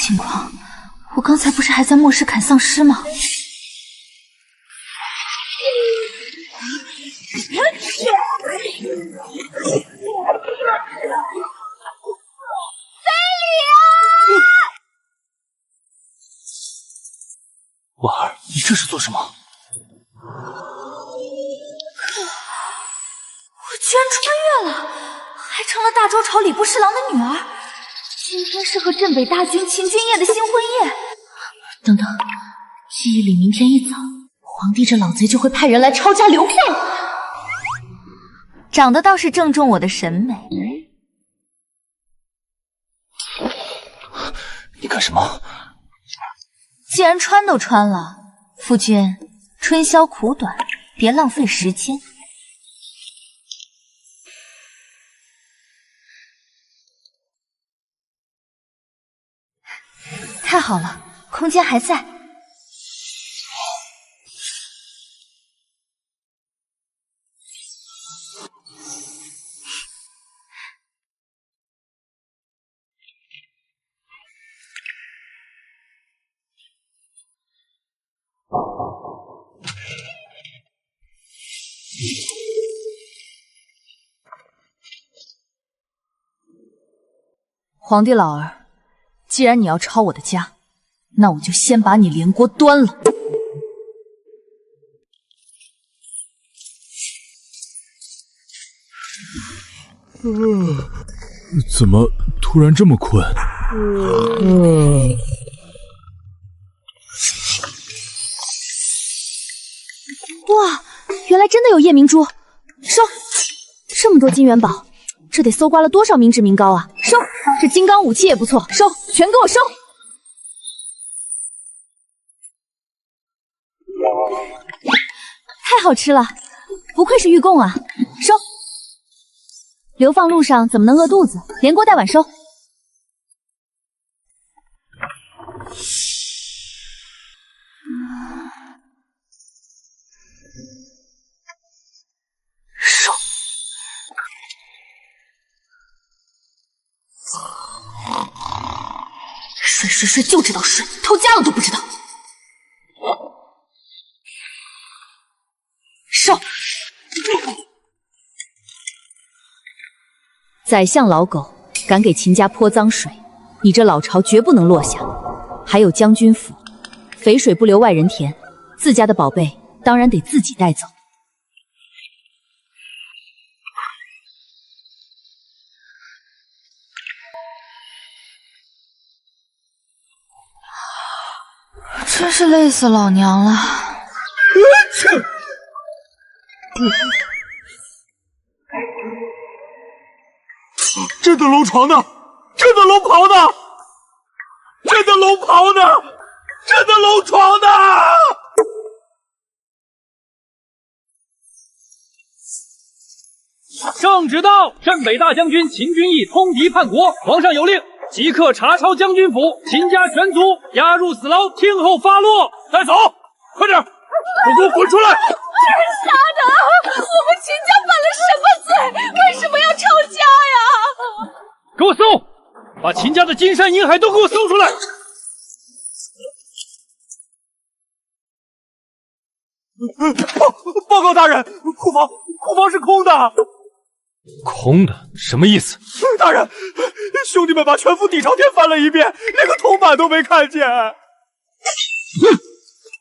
情况？我刚才不是还在末世砍丧尸吗？婉儿，你这是做什么？我居然穿越了，还成了大周朝礼部侍郎的女儿。今天是和镇北大军秦君夜的新婚夜。等等，记忆里明天一早，皇帝这老贼就会派人来抄家留票。长得倒是正中我的审美。你干什么？既然穿都穿了，夫君，春宵苦短，别浪费时间。太好了，空间还在。皇帝老儿，既然你要抄我的家，那我就先把你连锅端了。怎么突然这么困？哇，原来真的有夜明珠！收，这么多金元宝，这得搜刮了多少民脂民膏啊！收，这金刚武器也不错，收，全给我收！太好吃了，不愧是御贡啊！收，流放路上怎么能饿肚子？连锅带碗收。收。睡就知道睡，偷家了都不知道。收。宰相老狗，敢给秦家泼脏水，你这老巢绝不能落下。还有将军府，肥水不流外人田，自家的宝贝当然得自己带走。真是累死老娘了。真的龙床呢？真的龙袍呢？真的龙袍呢？真的龙床呢？圣旨到，镇北大将军秦君义通敌叛国，皇上有令，即刻查抄将军府，秦家全族押入死牢，听候发落。带走，快点，都给我滚出来！傻的，我们秦家犯了什么罪？为什么要抄家呀？给我搜，把秦家的金山银海都给我搜出来！报告大人，库房是空的。空的？什么意思？大人，兄弟们把全府底朝天翻了一遍，连个铜板都没看见。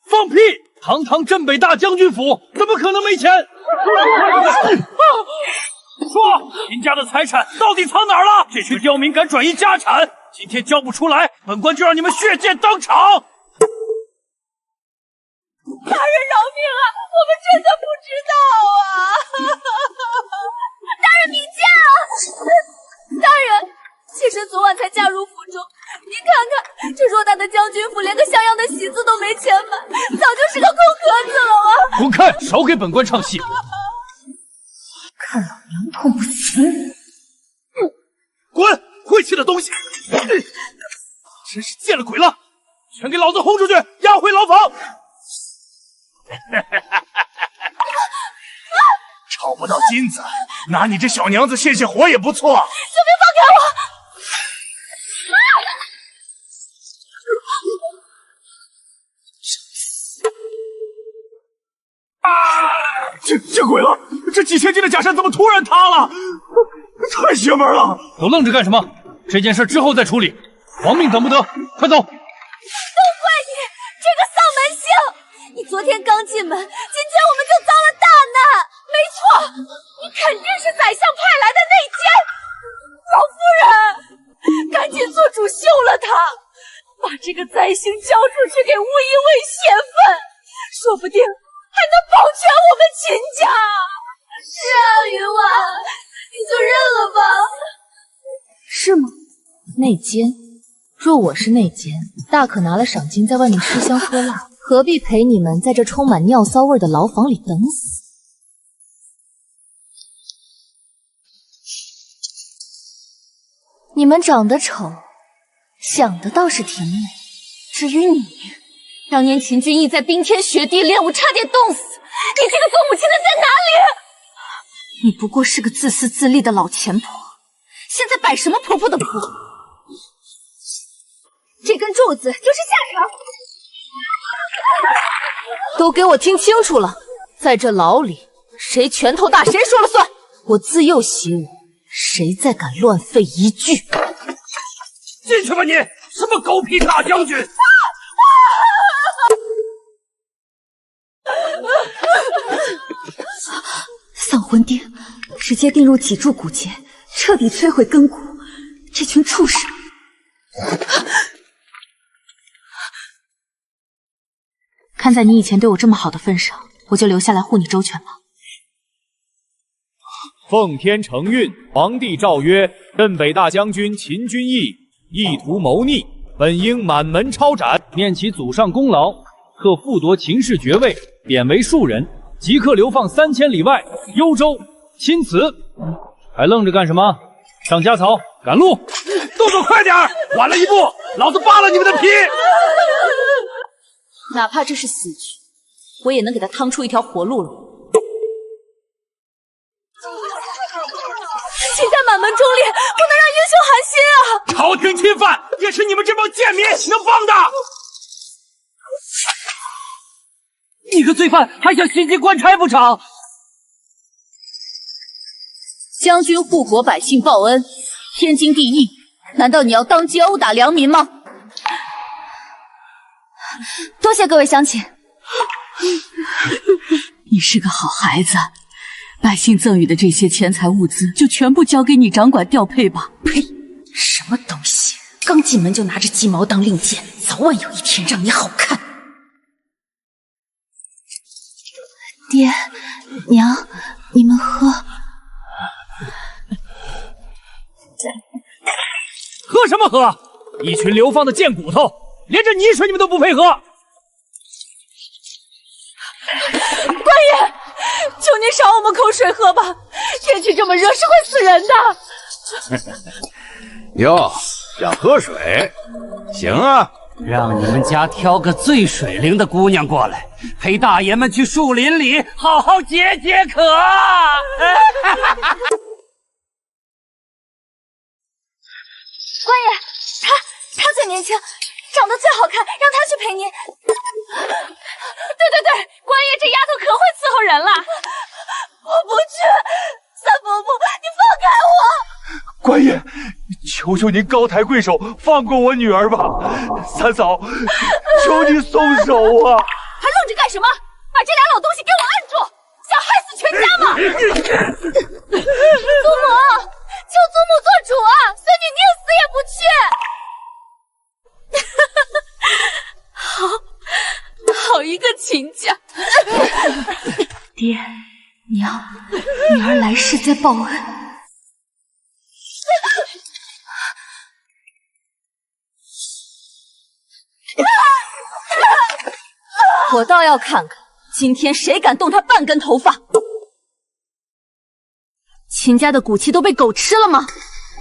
放屁！堂堂镇北大将军府，怎么可能没钱？说，秦家的财产到底藏哪儿了？这群刁民敢转移家产，今天交不出来，本官就让你们血溅当场！大人饶命啊！我们真的不知道啊！大人明鉴啊！大人，妾身昨晚才嫁入府中，您看看，这偌大的将军府，连个像样的席子都没钱买，早就是个空壳子了啊！滚开！少给本官唱戏！看老娘痛不死你！滚！晦气的东西！真是见了鬼了！全给老子轰出去，押回牢房！炒不到金子，拿你这小娘子泄泄火也不错。救命！放开我！见鬼了！这几千斤的假山怎么突然塌了？太邪门了！都愣着干什么？这件事之后再处理，亡命等不得，快走！都怪你这个丧门星！你昨天刚进门，今天我们就遭了大难。没错，你肯定是宰相派来的内奸。老夫人，赶紧做主休了他，把这个灾星交出去给巫医卫泄愤，说不定还能保全我们秦家。是啊，云婉，你就认了吧。是吗？内奸？若我是内奸，大可拿了赏金在外面吃香喝辣，何必陪你们在这充满尿骚味的牢房里等死？你们长得丑，想的倒是挺美。至于你，当年秦俊义在冰天雪地练武，差点冻死，你这个做母亲的在哪里？你不过是个自私自利的老钱婆，现在摆什么婆婆的婆？这根柱子就是下场。都给我听清楚了，在这牢里，谁拳头大谁说了算。我自幼习武，谁再敢乱吠一句，进去吧你！什么狗屁大将军！丧魂钉直接钉入脊柱骨节，彻底摧毁根骨。这群畜生！看在你以前对我这么好的份上，我就留下来护你周全了。奉天承运，皇帝诏曰：镇北大将军秦君义意图谋逆，本应满门抄斩，念其祖上功劳，特复夺秦氏爵位，贬为庶人，即刻流放3000里外幽州。钦此。还愣着干什么？上家草，赶路！动作快点，晚了一步，老子扒了你们的皮！哪怕这是死局，我也能给他趟出一条活路来。秦家满门忠烈，不能让英雄寒心啊！朝廷侵犯也是你们这帮贱民能帮的。你个罪犯还想袭击官差不成？将军护国百姓报恩，天经地义。难道你要当街殴打良民吗？多谢各位乡亲。你是个好孩子，百姓赠予的这些钱财物资就全部交给你掌管调配吧。呸！什么东西？刚进门就拿着鸡毛当令箭，早晚有一天让你好看。爹娘，你们喝。喝什么喝？一群流放的贱骨头，连这泥水你们都不配喝！官爷，求您赏我们口水喝吧，天气这么热是会死人的。哟，想喝水？行啊，让你们家挑个最水灵的姑娘过来，陪大爷们去树林里好好解解渴。官爷，他最年轻，长得最好看，让他去陪您。对，官爷这丫头可会伺候人了。我不去，三伯母，你放开我！官爷，求求您高抬贵手，放过我女儿吧！三嫂，求你松手啊！还愣着干什么？把这俩老东西给我按住！想害死全家吗？祖母，求祖母做主啊！孙女宁死也不去。好一个秦家！爹娘，女儿来世再报恩。我倒要看看，今天谁敢动他半根头发！秦家的骨气都被狗吃了吗？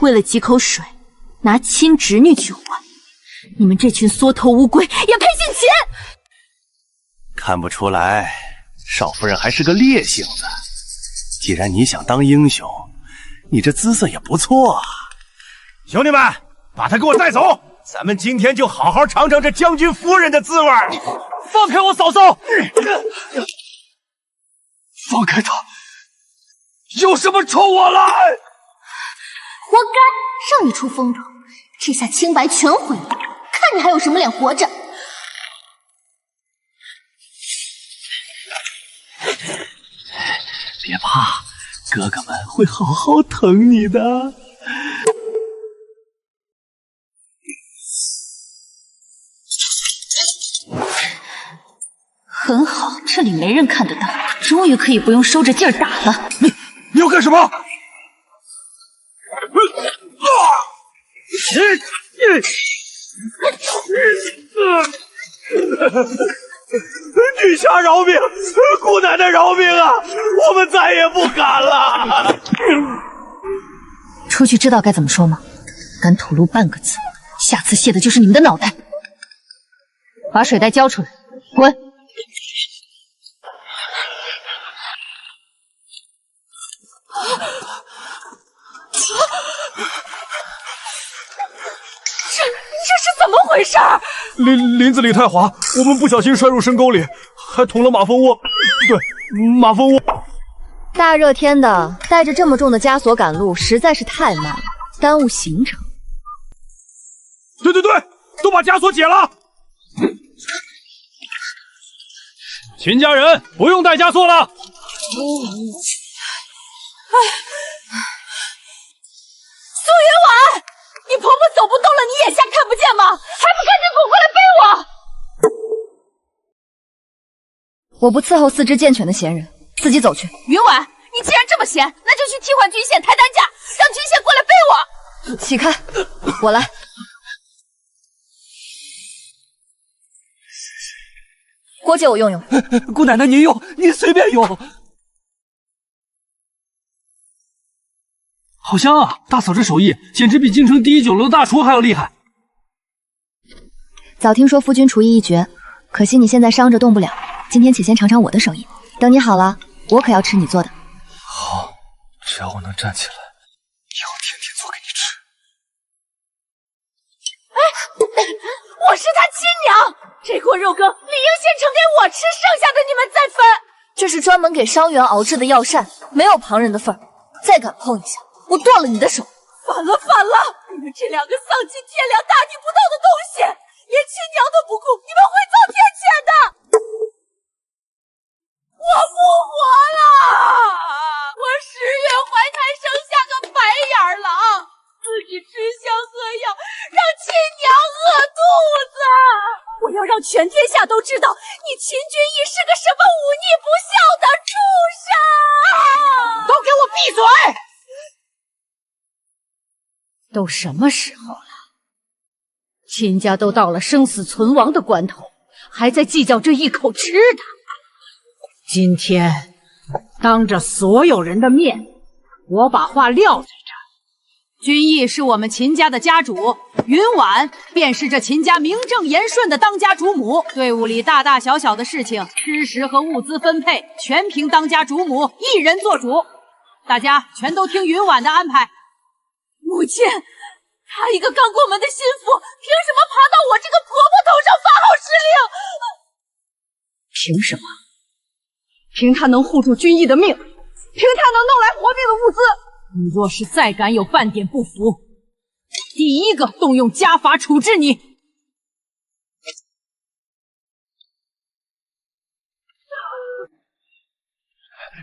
为了几口水，拿亲侄女去换，你们这群缩头乌龟也配姓秦？看不出来，少夫人还是个烈性子。既然你想当英雄，你这姿色也不错啊。兄弟们，把他给我带走，咱们今天就好好尝尝这将军夫人的滋味。放开我嫂嫂！放开他！有什么冲我来？活该，让你出风头，这下清白全毁了，看你还有什么脸活着！别怕，哥哥们会好好疼你的。很好，这里没人看得到，终于可以不用收着劲儿打了。你要干什么？女侠饶命，姑奶奶饶命啊！我们再也不敢了。出去知道该怎么说吗？敢吐露半个字，下次卸的就是你们的脑袋。把水袋交出来，滚！这是怎么回事？林子里太滑，我们不小心摔入深沟里，还捅了马蜂窝。对，马蜂窝。大热天的，带着这么重的枷锁赶路，实在是太慢了，耽误行程。对，都把枷锁解了。秦家人不用带枷锁了。苏云婉，你婆婆走不动了，你眼下看不见吗？还不赶紧滚过来背我！我不伺候四肢健全的闲人，自己走去。云婉，你既然这么闲，那就去替换军线抬担架，让军线过来背我。起开，我来。锅借我用用。姑奶奶您用，您随便用。好香啊！大嫂这手艺简直比京城第一酒楼大厨还要厉害。早听说夫君厨艺一绝，可惜你现在伤着动不了。今天且先尝尝我的手艺，等你好了，我可要吃你做的。好，只要我能站起来，以后天天做给你吃。我是他亲娘，这锅肉羹理应先盛给我吃，剩下的你们再分。这是专门给伤员熬制的药膳，没有旁人的份儿。再敢碰一下，我断了你的手！反了！你们这两个丧尽天良、大逆不道的东西，连亲娘都不顾，你们会遭天谴的！我复活了！我10月怀胎生下个白眼狼，自己吃香喝药，让亲娘饿肚子！我要让全天下都知道，你秦君义是个什么忤逆不孝的畜生！都给我闭嘴！都什么时候了？秦家都到了生死存亡的关头，还在计较这一口吃的。今天当着所有人的面，我把话撂在这儿。君义是我们秦家的家主，云婉便是这秦家名正言顺的当家主母。队伍里大大小小的事情，吃食和物资分配，全凭当家主母一人做主。大家全都听云婉的安排。母亲，她一个刚过门的心腹，凭什么爬到我这个婆婆头上发号施令？凭什么？凭她能护住君义的命，凭她能弄来活命的物资。你若是再敢有半点不服，第一个动用家法处置你。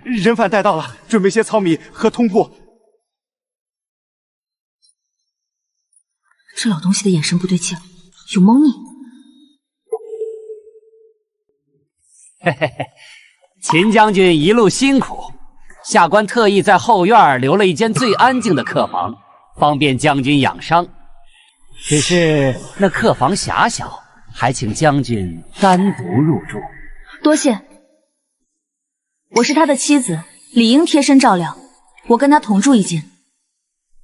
人犯带到了，准备些糙米和通铺。这老东西的眼神不对劲，有猫腻。嘿嘿嘿，秦将军一路辛苦，下官特意在后院留了一间最安静的客房，方便将军养伤。只是那客房狭小，还请将军单独入住。多谢。我是他的妻子，理应贴身照料。我跟他同住一间。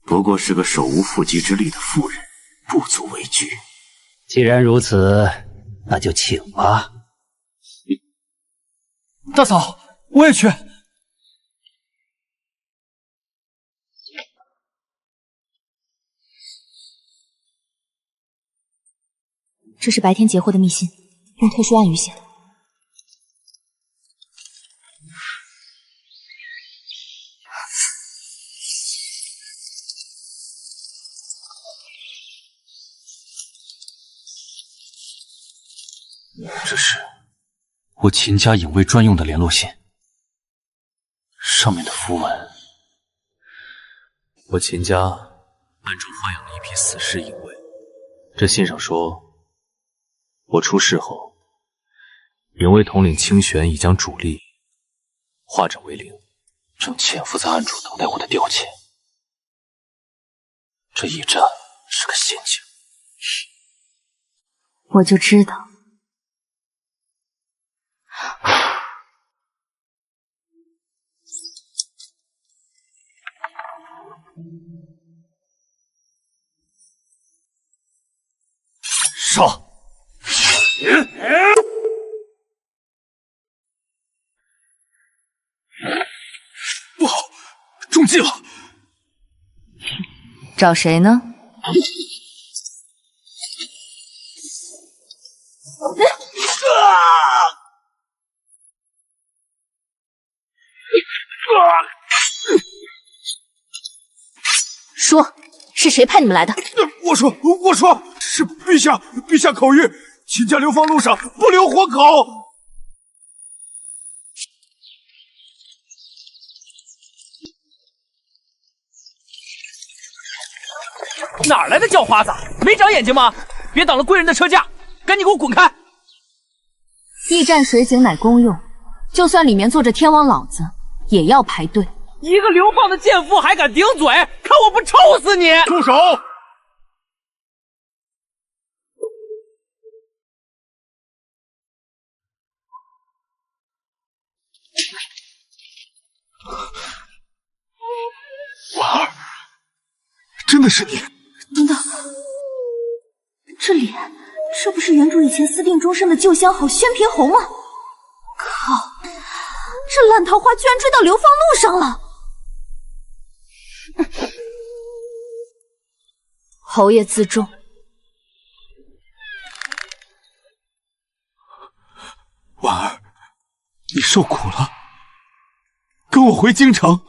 不过是个手无缚鸡之力的妇人，不足为惧。既然如此，那就请吧。大嫂，我也去。这是白天截获的密信，用特殊暗语写的。这是我秦家影卫专用的联络信，上面的符文，我秦家暗中豢养了一批死士影卫。这信上说，我出事后，影卫统领清玄已将主力化整为零，正潜伏在暗处等待我的调遣。这驿站是个陷阱。我就知道。上！不好，中计了！找谁呢？说，是谁派你们来的？我说，是陛下口谕，秦家流放路上不留活口。哪来的叫花子？没长眼睛吗？别挡了贵人的车驾，赶紧给我滚开！驿站水井乃公用，就算里面坐着天王老子，也要排队。一个流放的贱妇还敢顶嘴，看我不抽死你！住手！婉儿，真的是你！等等，这不是原主以前私定终身的旧相好宣平侯吗？靠，这烂桃花居然追到流放路上了！侯爷自重。婉儿，你受苦了，跟我回京城，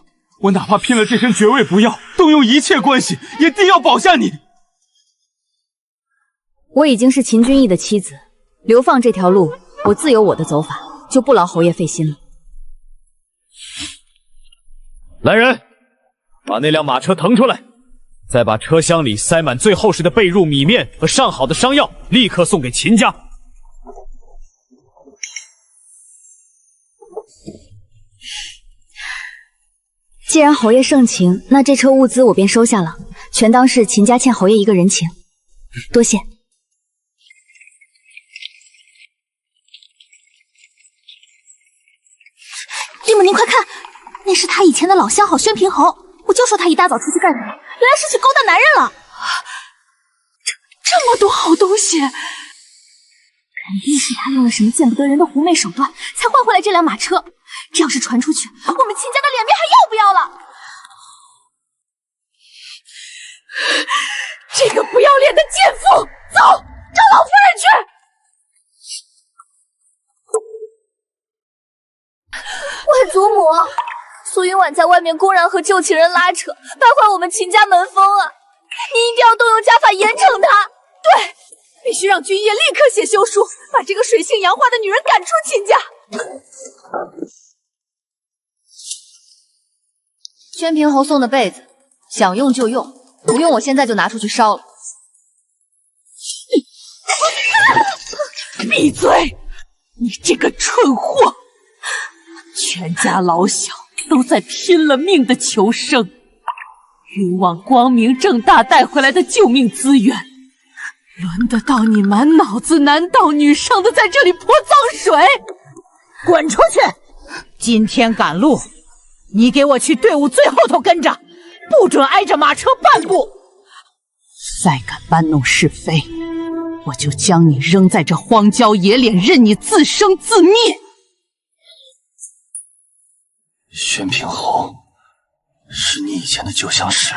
我哪怕拼了这身爵位不要，动用一切关系，也定要保下你。我已经是秦君义的妻子，流放这条路，我自有我的走法，就不劳侯爷费心了。来人，把那辆马车腾出来，再把车厢里塞满最厚实的被褥、米面和上好的伤药，立刻送给秦家。既然侯爷盛情，那这车物资我便收下了，全当是秦家欠侯爷一个人情，多谢。利姆，您快看，那是他以前的老相好宣平侯，我就说他一大早出去干什么，原来是去勾搭男人了。这么多好东西，肯定是他用了什么见不得人的狐媚手段，才换回来这辆马车。这要是传出去，我们秦家的脸面还要不要了？这个不要脸的贱妇，走，找老夫人去！外祖母，苏云婉在外面公然和旧情人拉扯，败坏我们秦家门风啊！你一定要动用家法严惩他。对，必须让君夜立刻写休书，把这个水性杨花的女人赶出秦家。宣平侯送的被子，想用就用，不用我现在就拿出去烧了。闭嘴！你这个蠢货！全家老小都在拼了命的求生，冤枉光明正大带回来的救命资源，轮得到你满脑子男盗女伤的在这里泼脏水？滚出去！今天赶路，你给我去队伍最后头跟着，不准挨着马车半步。再敢搬弄是非，我就将你扔在这荒郊野岭，任你自生自灭。宣平侯是你以前的旧相识？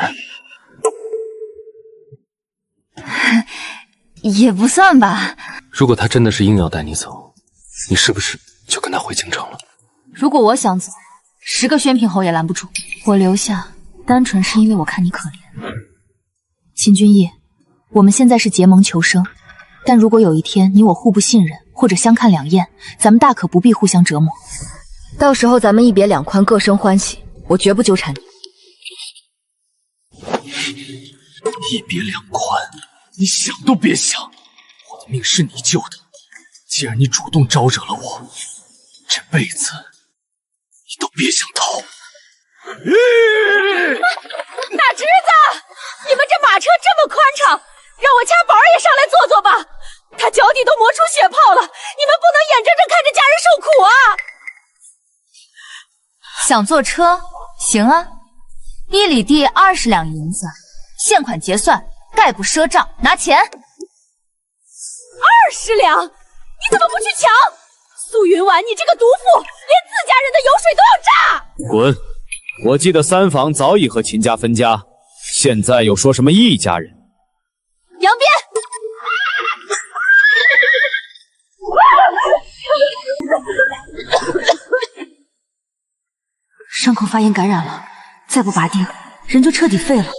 也不算吧。如果他真的是硬要带你走，你是不是就跟他回京城了？如果我想走，10个宣平侯也拦不住。我留下，单纯是因为我看你可怜。秦君夜，我们现在是结盟求生，但如果有一天你我互不信任，或者相看两厌，咱们大可不必互相折磨。到时候咱们一别两宽，各生欢喜，我绝不纠缠你。一别两宽，你想都别想！我的命是你救的，既然你主动招惹了我，这辈子你都别想逃！大侄子，你们这马车这么宽敞，让我家宝儿也上来坐坐吧。他脚底都磨出血泡了，你们不能眼睁睁看着家人受苦啊！想坐车？行啊，1里地20两银子，现款结算，概不赊账，拿钱。20两，你怎么不去抢？苏云婉，你这个毒妇，连自家人的油水都要榨！滚！我记得三房早已和秦家分家，现在又说什么一家人？扬鞭！伤口发炎感染了，再不拔钉，人就彻底废了。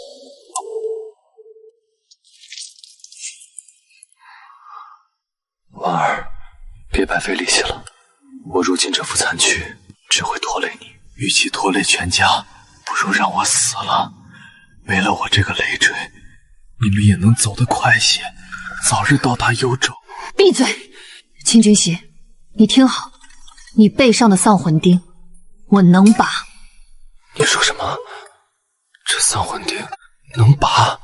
婉儿，别白费力气了。我如今这副残躯，只会拖累你。与其拖累全家，不如让我死了。没了我这个累赘，你们也能走得快些，早日到达幽州。闭嘴！秦君熙，你听好，你背上的丧魂钉，我能拔。你说什么？这丧魂钉能拔？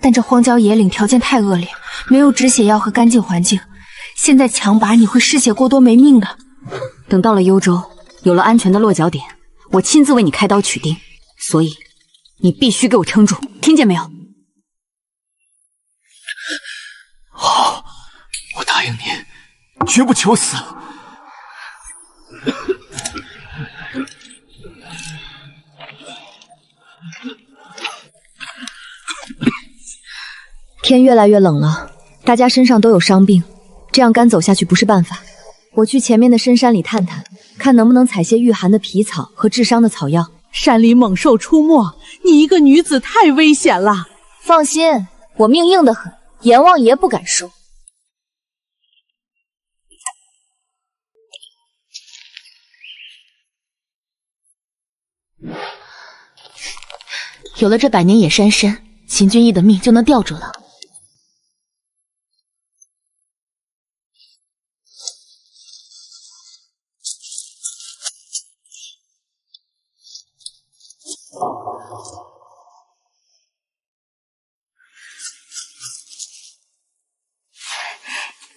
但这荒郊野岭条件太恶劣，没有止血药和干净环境，现在强拔你会失血过多没命的。等到了幽州，有了安全的落脚点，我亲自为你开刀取钉，所以你必须给我撑住，听见没有？好，我答应你，绝不求死。天越来越冷了，大家身上都有伤病，这样干走下去不是办法。我去前面的深山里探探，看能不能采些御寒的皮草和治伤的草药。山里猛兽出没，你一个女子太危险了。放心，我命硬得很，阎王爷不敢输。有了这百年野山参，秦俊逸的命就能吊住了。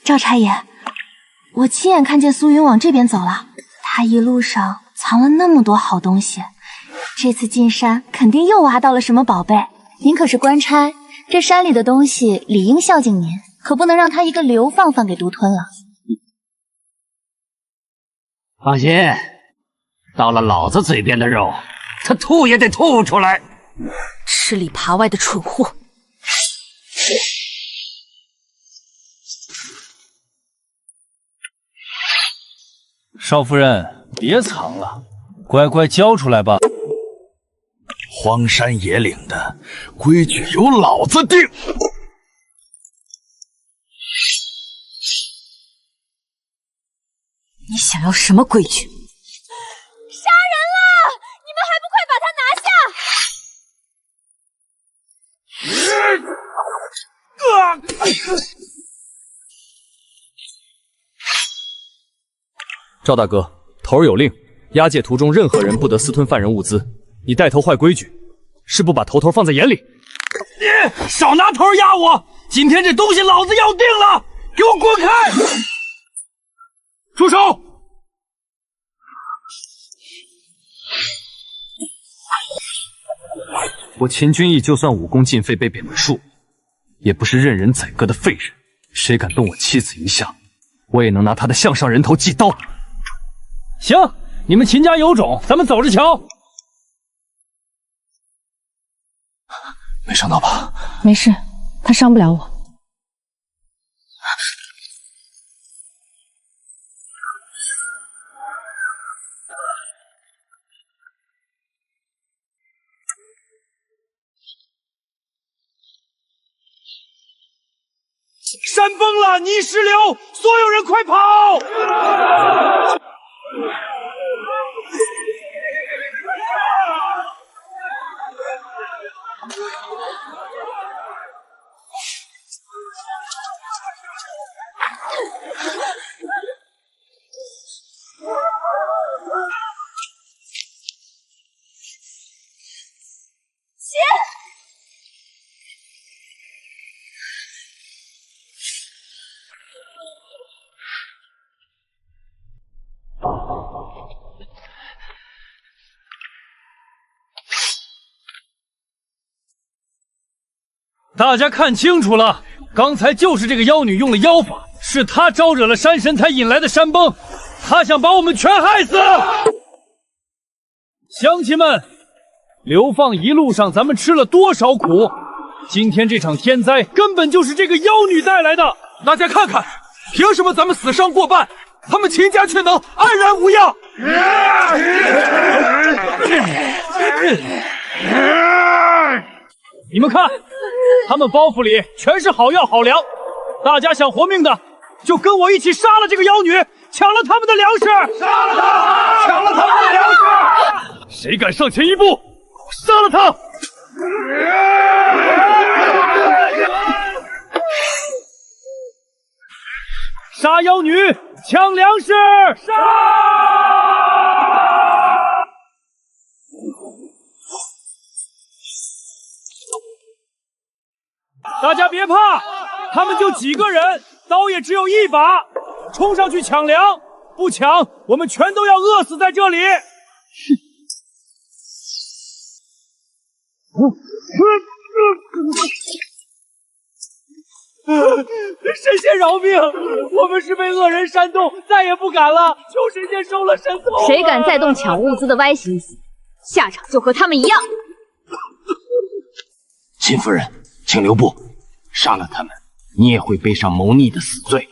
赵差爷，我亲眼看见苏云往这边走了，他一路上藏了那么多好东西，这次进山肯定又挖到了什么宝贝。您可是官差，这山里的东西理应孝敬您，可不能让他一个流放犯给独吞了。放心，到了老子嘴边的肉，他吐也得吐出来。吃里扒外的蠢货！少夫人，别藏了，乖乖交出来吧。荒山野岭的规矩由老子定。你想要什么规矩？杀人了！你们还不快把他拿下！赵大哥，头儿有令，押解途中任何人不得私吞犯人物资。你带头坏规矩，是不把头头放在眼里？你少拿头压我！今天这东西老子要定了，给我滚开！住手！我秦君逸就算武功尽废被贬为庶，也不是任人宰割的废人。谁敢动我妻子一下，我也能拿他的项上人头祭刀。行，你们秦家有种，咱们走着瞧。没伤到吧？没事，他伤不了我。山崩了，泥石流，所有人快跑！大家看清楚了，刚才就是这个妖女用了妖法，是她招惹了山神才引来的山崩，她想把我们全害死。乡亲们，流放一路上咱们吃了多少苦，今天这场天灾根本就是这个妖女带来的。大家看看，凭什么咱们死伤过半，他们秦家却能安然无恙？你们看，他们包袱里全是好药好粮，大家想活命的，就跟我一起杀了这个妖女，抢了他们的粮食！杀了他！抢了他们的粮食！谁敢上前一步，我杀了他！杀妖女，抢粮食！杀！大家别怕，他们就几个人，刀也只有一把，冲上去抢粮，不抢我们全都要饿死在这里。神仙饶命！我们是被恶人煽动，再也不敢了，求神仙收了神头。谁敢再动抢物资的歪心思，下场就和他们一样。秦夫人，请留步，杀了他们，你也会背上谋逆的死罪。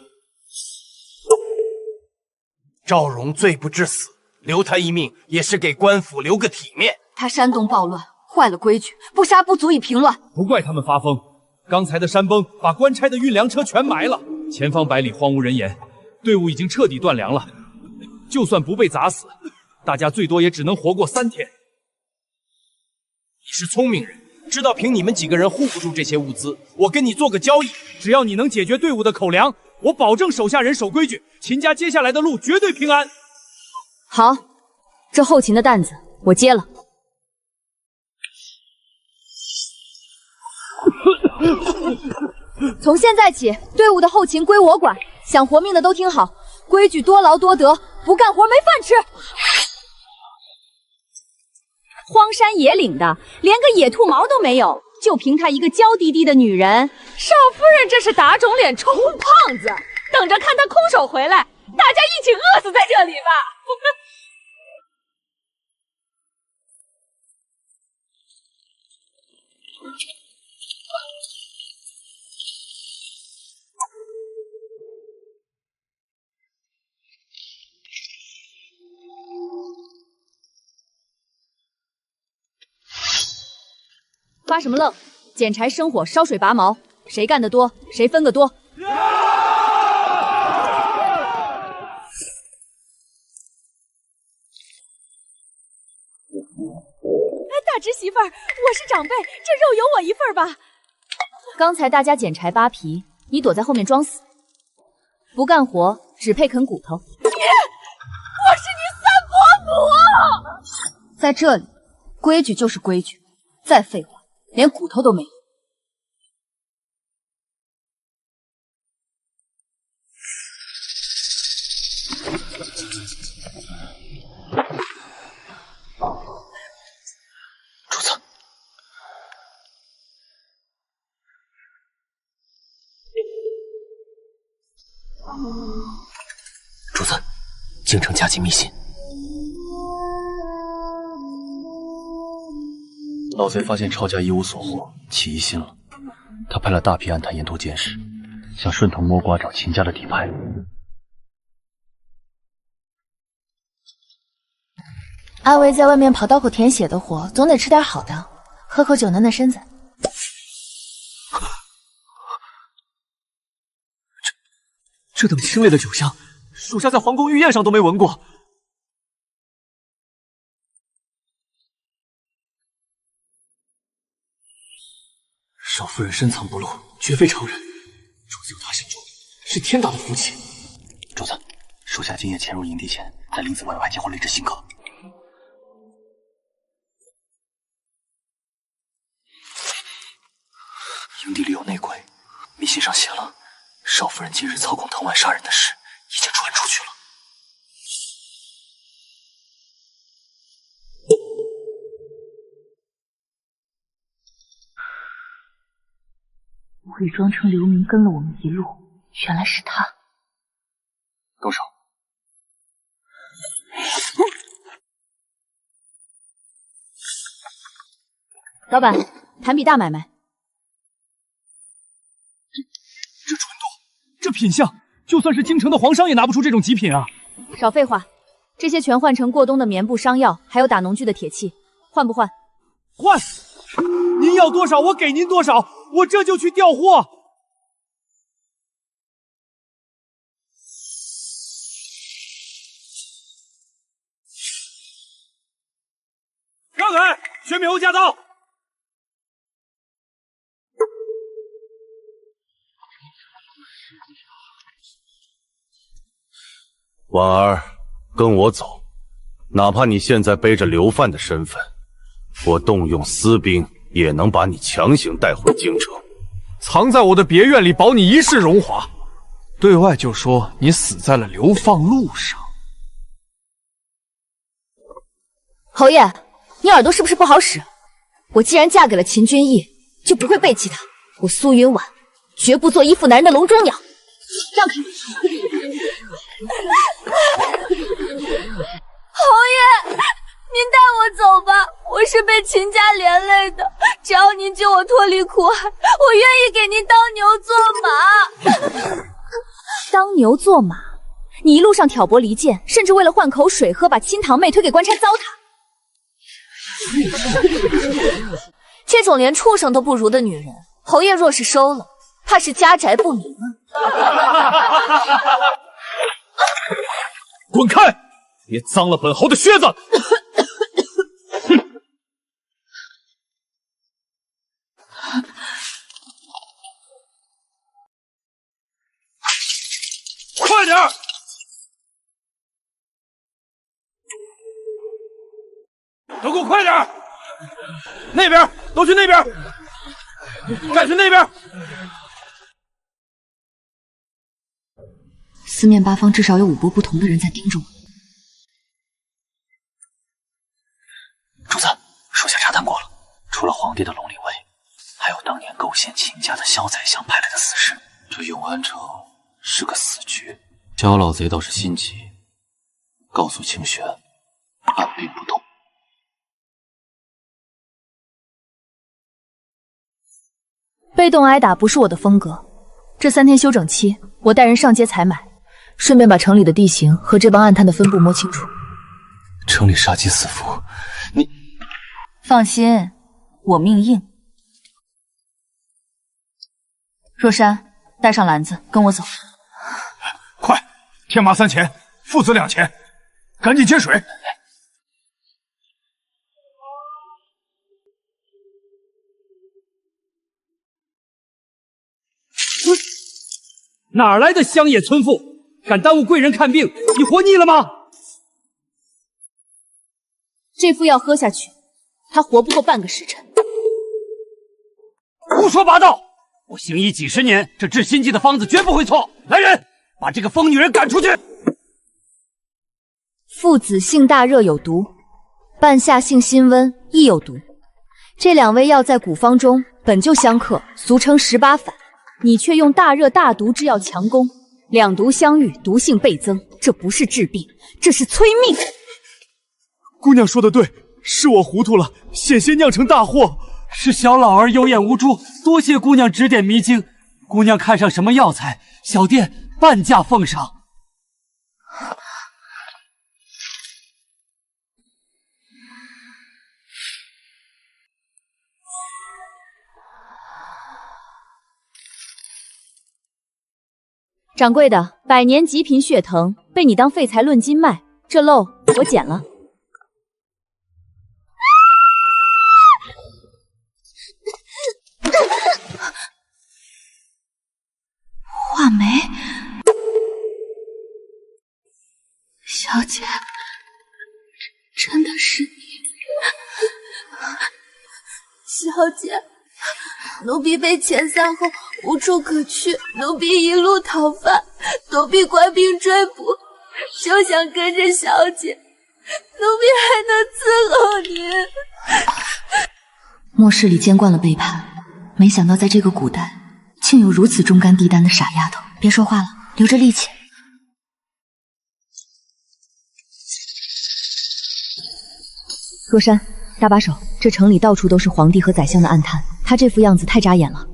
赵荣罪不至死，留他一命也是给官府留个体面。他煽动暴乱，坏了规矩，不杀不足以平乱。不怪他们发疯，刚才的山崩把官差的运粮车全埋了，前方百里荒无人烟，队伍已经彻底断粮了。就算不被砸死，大家最多也只能活过3天。你是聪明人，知道凭你们几个人护不住这些物资，我跟你做个交易，只要你能解决队伍的口粮，我保证手下人守规矩，秦家接下来的路绝对平安。好，这后勤的担子我接了。从现在起，队伍的后勤归我管，想活命的都听好，规矩多劳多得，不干活没饭吃。荒山野岭的，连个野兔毛都没有，就凭她一个娇滴滴的女人，少夫人这是打肿脸充胖子，等着看她空手回来，大家一起饿死在这里吧！发什么愣？捡柴生火，烧水拔毛，谁干得多，谁分个多。哎，大侄媳妇儿，我是长辈，这肉有我一份吧。刚才大家捡柴扒皮，你躲在后面装死，不干活，只配啃骨头。我是你三伯母。在这里，规矩就是规矩，再废话。连骨头都没有。主子，主子，京城加急密信。老贼发现抄家一无所获，起疑心了。他派了大批暗探沿途监视，想顺藤摸瓜找秦家的底牌。阿维在外面跑刀口舔血的活，总得吃点好的，喝口酒暖暖身子。这等清冽的酒香，属下在皇宫御宴上都没闻过。少夫人深藏不露，绝非常人。主子有她相助，是天大的福气。主子，属下今夜潜入营地前，在林子外接获了一只信客。营地里有内鬼，密信上写了，少夫人近日操控藤丸杀人的事已经传出去了。伪装成流民跟了我们一路，原来是他。动手！老板，谈笔大买卖。这纯度，这品相，就算是京城的皇商也拿不出这种极品啊！少废话，这些全换成过冬的棉布、商药，还有打农具的铁器，换不换？换！您要多少，我给您多少，我这就去调货。让开！薛猕侯驾到！婉儿，跟我走，哪怕你现在背着流犯的身份，我动用私兵也能把你强行带回京城，藏在我的别院里，保你一世荣华。对外就说你死在了流放路上。侯爷，你耳朵是不是不好使？我既然嫁给了秦君义，就不会背弃他。我苏云婉绝不做依附男人的笼中鸟。让开！侯爷，您带我走吧，我是被秦家连累的，只要您救我脱离苦海，我愿意给您当牛做马。当牛做马？你一路上挑拨离间，甚至为了换口水喝，把亲堂妹推给官差糟蹋。这种连畜生都不如的女人，侯爷若是收了，怕是家宅不宁啊！滚开！别脏了本侯的靴子！快点！都给我快点！那边，都去那边，赶去那边。四面八方至少有5波不同的人在盯着我。主子，属下查探过了，除了皇帝的龙里卫，还有当年构陷秦家的萧宰相派来的死士。这永安城是个死局。萧老贼倒是心急，告诉清玄，按兵不动。被动挨打不是我的风格。这3天休整期，我带人上街采买，顺便把城里的地形和这帮暗探的分布摸清楚。城里杀机四伏，你放心，我命硬。若山，带上篮子，跟我走。快，天马3钱，父子2钱，赶紧接水。哪来的乡野村妇，敢耽误贵人看病？你活腻了吗？这副药喝下去，他活不过半个时辰。胡说八道！我行医几10年，这治心悸的方子绝不会错。来人，把这个疯女人赶出去！附子性大热有毒，半夏性辛温亦有毒。这2味药在古方中本就相克，俗称18反。你却用大热大毒之药强攻，2毒相遇，毒性倍增。这不是治病，这是催命。姑娘说的对，是我糊涂了，险些酿成大祸。是小老儿有眼无珠，多谢姑娘指点迷津。姑娘看上什么药材，小店半价奉上。掌柜的，100年极品血藤被你当废材论斤卖，这漏我捡了。画眉，小姐，真的是你，小姐。奴婢被遣散后无处可去，奴婢一路讨饭，躲避官兵追捕，就想跟着小姐，奴婢还能伺候您。末世里见惯了背叛，没想到在这个古代，竟有如此忠肝义胆的傻丫头。别说话了，留着力气。若山，搭把手，这城里到处都是皇帝和宰相的暗探，他这副样子太扎眼了。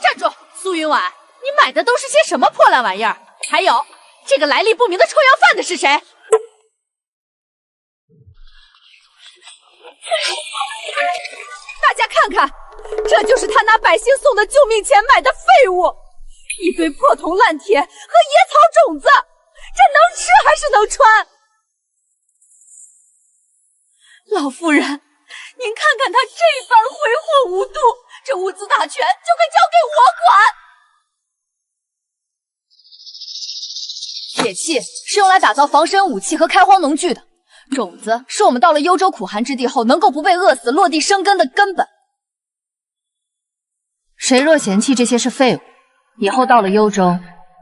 站住！苏云婉，你买的都是些什么破烂玩意儿？还有，这个来历不明的臭要饭的是谁？大家看看，这就是他拿百姓送的救命钱买的废物，一堆破铜烂铁和野草种子，这能吃还是能穿？老夫人，您看看他这般挥霍无度，这物资大权就该交给我管。铁器是用来打造防身武器和开荒农具的，种子是我们到了幽州苦寒之地后能够不被饿死、落地生根的根本。谁若嫌弃这些是废物，以后到了幽州，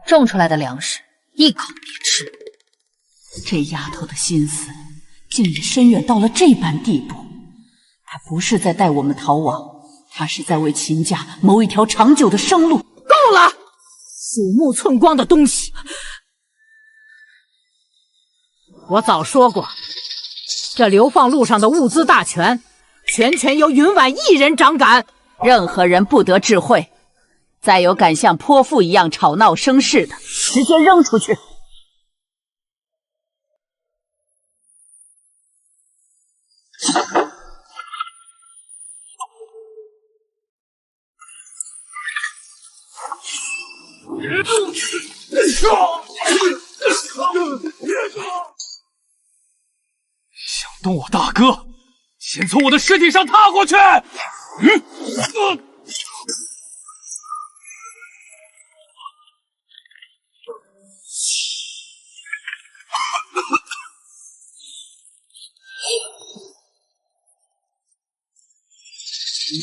种出来的粮食一口别吃。这丫头的心思竟也深远到了这般地步，她不是在带我们逃亡，她是在为秦家谋一条长久的生路。够了，鼠目寸光的东西！我早说过，这流放路上的物资大权，全由云婉一人掌管，任何人不得智慧。再有敢像泼妇一样吵闹生事的，直接扔出去。想动我大哥，先从我的尸体上踏过去！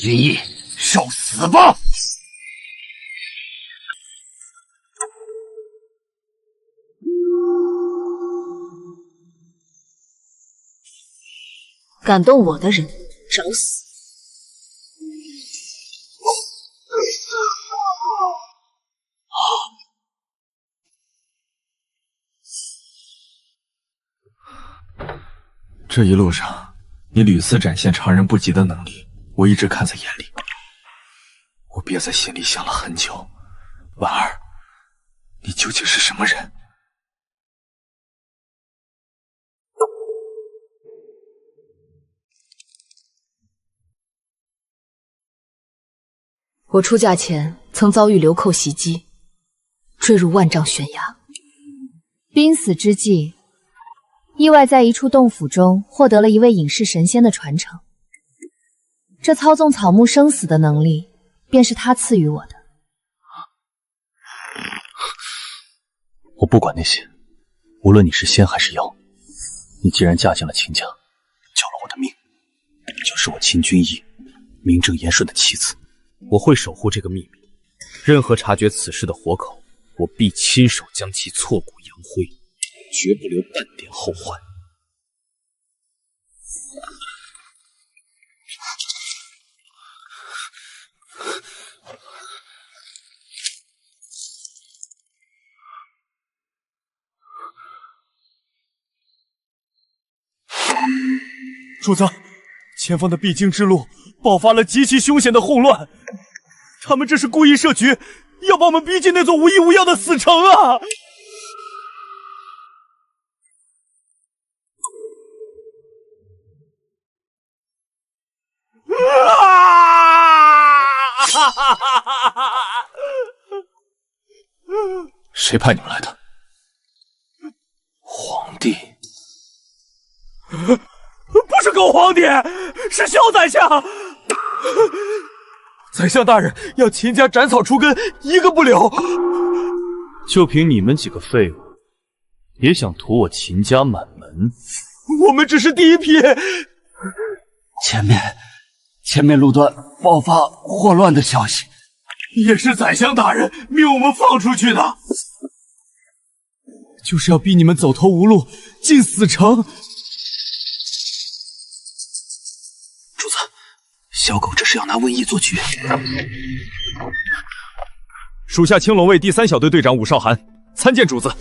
云逸，受死吧！感动我的人，找死！这一路上，你屡次展现常人不及的能力，我一直看在眼里。我憋在心里想了很久，婉儿，你究竟是什么人？我出嫁前曾遭遇流寇袭击，坠入万丈悬崖。濒死之际，意外在一处洞府中获得了一位隐世神仙的传承。这操纵草木生死的能力，便是他赐予我的。我不管那些，无论你是仙还是妖，你既然嫁进了秦家，救了我的命，就是我秦君逸名正言顺的妻子。我会守护这个秘密，任何察觉此事的活口，我必亲手将其挫骨扬灰，绝不留半点后患。主子，前方的必经之路爆发了极其凶险的混乱，他们这是故意设局，要把我们逼进那座无依无靠的死城啊！啊！谁派你们来的？皇帝。不是狗皇帝，是萧宰相。宰相大人要秦家斩草除根，一个不留。就凭你们几个废物，也想屠我秦家满门？我们只是第一批。前面路段爆发霍乱的消息，也是宰相大人命我们放出去的，就是要逼你们走投无路，进死城。主子，小狗这是要拿瘟疫做局。属下青龙卫第3小队队长武少寒参见主子。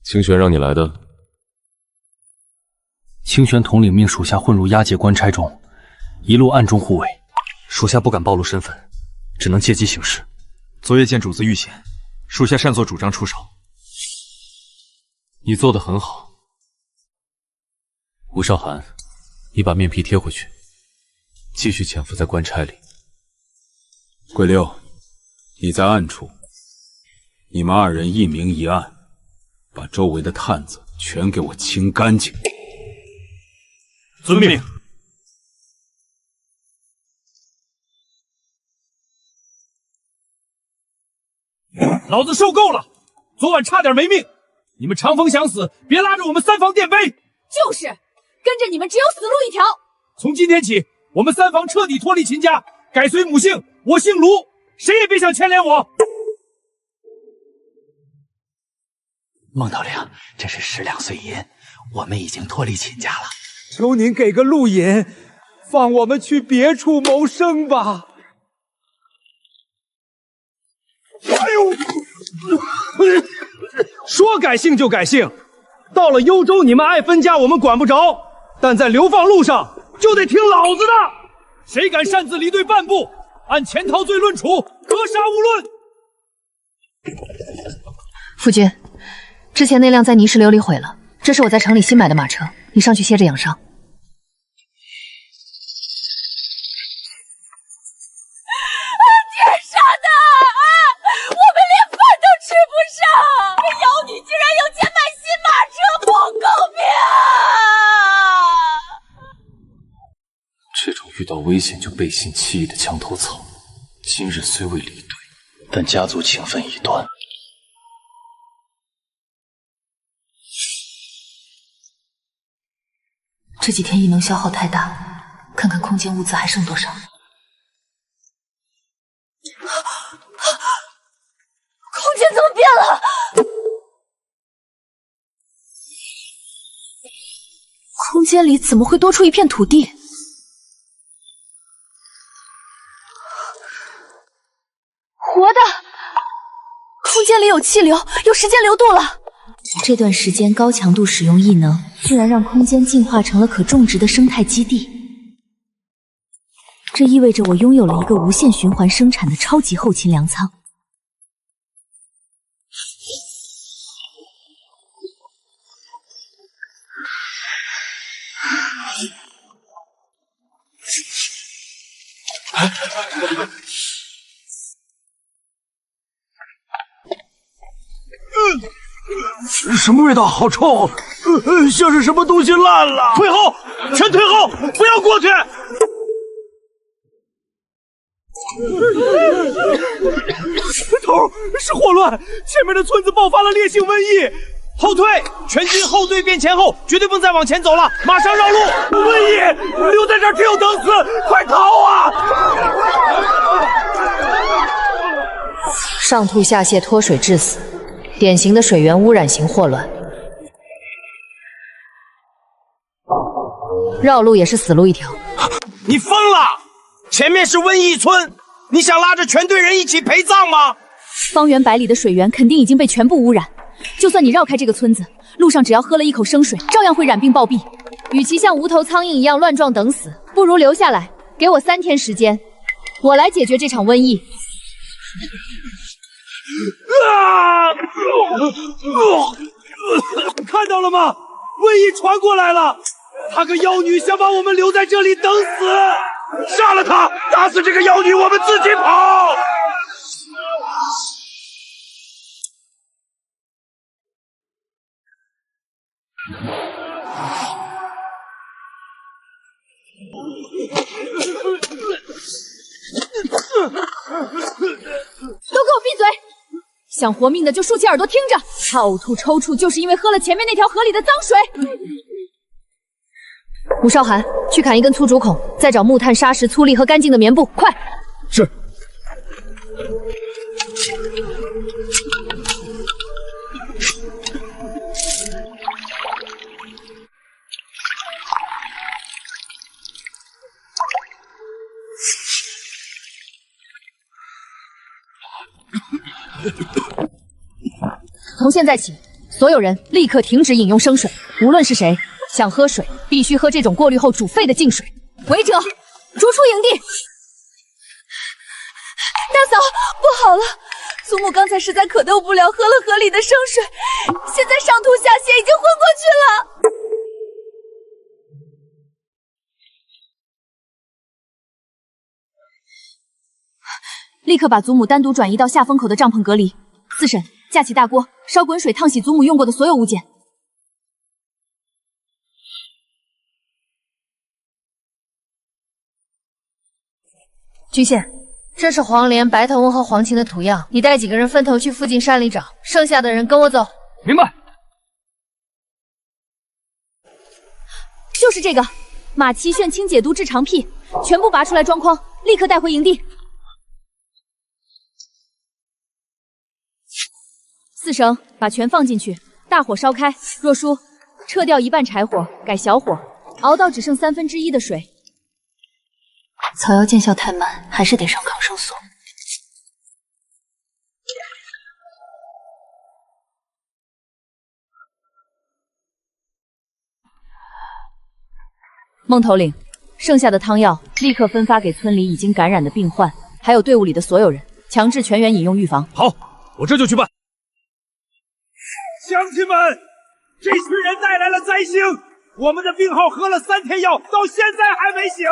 清玄让你来的。清玄统领命属下混入押解官差中，一路暗中护卫，属下不敢暴露身份，只能借机行事。昨夜见主子遇险，属下擅作主张出手。你做得很好。吴少寒，你把面皮贴回去，继续潜伏在官差里。鬼六，你在暗处，你们2人一明一暗，把周围的探子全给我清干净。遵命。老子受够了，昨晚差点没命，你们长风想死，别拉着我们3房垫背。就是，跟着你们只有死路一条。从今天起，我们3房彻底脱离秦家，改随母姓，我姓卢，谁也别想牵连我。孟头领，这是10两碎银，我们已经脱离秦家了。求您给个路引，放我们去别处谋生吧。哎呦，说改姓就改姓，到了幽州你们爱分家我们管不着，但在流放路上就得听老子的。谁敢擅自离队半步，按潜逃罪论处，格杀勿论。夫君，之前那辆在泥石流里毁了，这是我在城里新买的马车，你上去歇着养伤。天杀的！我们连饭都吃不上，这妖女居然有钱买新马车，不公平啊！这种遇到危险就背信弃义的墙头草，今日虽未离队，但家族情分已断。这几天异能消耗太大，看看空间物资还剩多少。空间怎么变了？空间里怎么会多出一片土地？活的！空间里有气流，有时间流动了。这段时间高强度使用异能，居然让空间进化成了可种植的生态基地。这意味着我拥有了一个无限循环生产的超级后勤粮仓。什么味道？好臭！像是什么东西烂了。退后，全退后，不要过去！头，是霍乱，前面的村子爆发了烈性瘟疫。后退，全军后退变前后，绝对不能再往前走了，马上绕路。瘟疫，留在这儿只有等死，快逃啊！上吐下泻脱水致死，典型的水源污染型霍乱。绕路也是死路一条。你疯了！前面是瘟疫村，你想拉着全队人一起陪葬吗？方圆百里的水源肯定已经被全部污染，就算你绕开这个村子，路上只要喝了一口生水，照样会染病暴毙。与其像无头苍蝇一样乱撞等死，不如留下来，给我3天时间，我来解决这场瘟疫。看到了吗？瘟疫传过来了！她个妖女想把我们留在这里等死！杀了他！打死这个妖女，我们自己跑！都给我闭嘴！想活命的就竖起耳朵听着，他呕吐抽搐就是因为喝了前面那条河里的脏水。吴少寒，去砍一根粗竹孔，再找木炭、砂石、粗粒和干净的棉布，快！是。从现在起，所有人立刻停止饮用生水，无论是谁想喝水，必须喝这种过滤后煮沸的净水。违者，逐出营地。大嫂，不好了，祖母刚才实在可斗不了，喝了河里的生水，现在上吐下泻，已经昏过去了。立刻把祖母单独转移到下风口的帐篷隔离。四婶，架起大锅，烧滚水烫洗祖母用过的所有物件。郡县，这是黄连、白头翁和黄芩的土样，你带几个人分头去附近山里找，剩下的人跟我走。明白。就是这个，马奇炫清解毒治肠癖，全部拔出来装筐，立刻带回营地。四绳，把全放进去，大火烧开。若叔，撤掉一半柴火，改小火，熬到只剩1/3的水。草药见效太慢，还是得上抗生素。孟头领，剩下的汤药立刻分发给村里已经感染的病患，还有队伍里的所有人，强制全员饮用预防。好，我这就去办。乡亲们，这群人带来了灾星，我们的病号喝了3天药，到现在还没醒，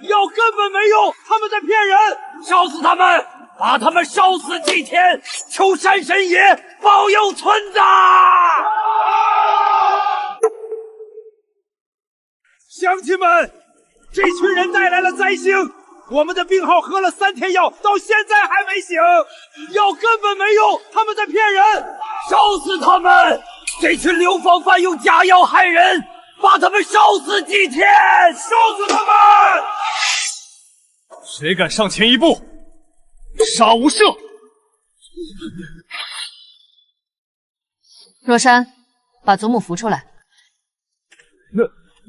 药根本没用，他们在骗人，烧死他们，把他们烧死祭天，求山神爷保佑村子！乡亲们，这群人带来了灾星，我们的病号喝了3天药，到现在还没醒，药根本没用，他们在骗人，烧死他们！这群流放犯用假药害人，把他们烧死祭天，烧死他们！谁敢上前一步，杀无赦！若山，把祖母扶出来。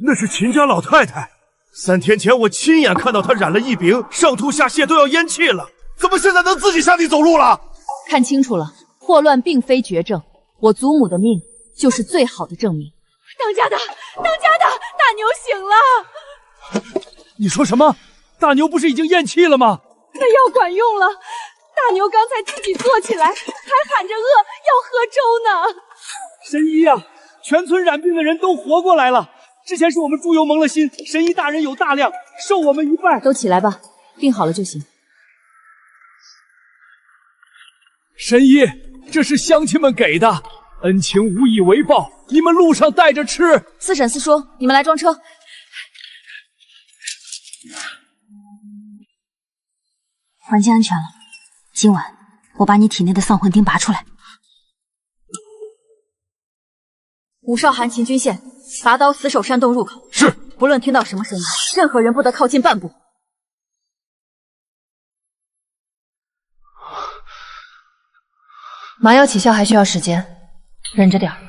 那是秦家老太太，3天前我亲眼看到她染了疫病，上吐下泻都要咽气了，怎么现在能自己下地走路了？看清楚了，霍乱并非绝症，我祖母的命就是最好的证明。当家的，大牛醒了！你说什么？大牛不是已经咽气了吗？那药管用了，大牛刚才自己坐起来，还喊着饿要喝粥呢。神医啊，全村染病的人都活过来了。之前是我们猪油蒙了心，神医大人有大量，受我们一拜。都起来吧，病好了就行。神医，这是乡亲们给的，恩情无以为报，你们路上带着吃。四婶四叔，你们来装车。环境安全了，今晚我把你体内的丧魂钉拔出来。武少寒秦军线，拔刀死守山洞入口。是。不论听到什么声音，任何人不得靠近半步。麻药起效还需要时间，忍着点儿。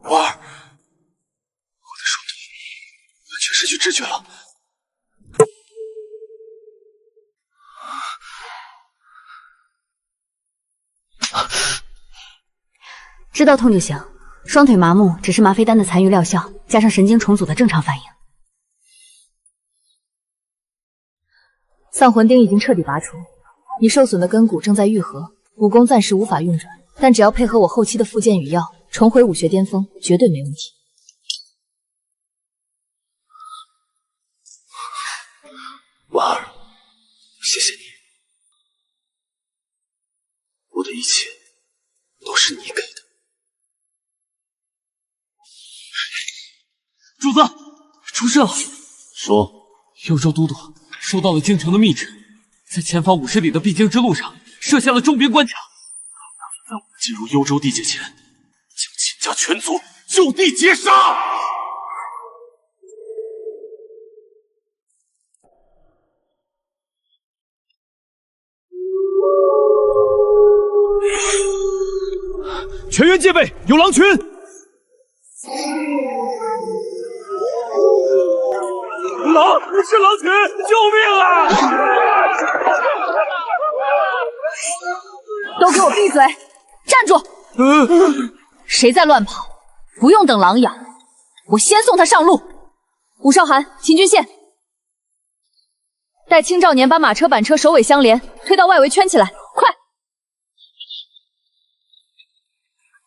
婉儿，我的双腿完全失去知觉了。知道痛就行，双腿麻木只是吗啡丹的残余疗效，加上神经重组的正常反应。丧魂钉已经彻底拔除，你受损的根骨正在愈合，武功暂时无法运转，但只要配合我后期的复健与药，重回武学巅峰绝对没问题。婉儿，谢谢你，我的一切都是你给的。主子，出事了！说，幽州都督收到了京城的密旨，在前方50里的必经之路上设下了重兵关卡，在我们进入幽州地界前，将秦家全族就地截杀！全员戒备，有狼群！是狼群！救命啊！都给我闭嘴！站住！谁在乱跑？不用等狼咬，我先送他上路。武少寒、秦君羡，带青少年把马车、板车首尾相连，推到外围圈起来，快！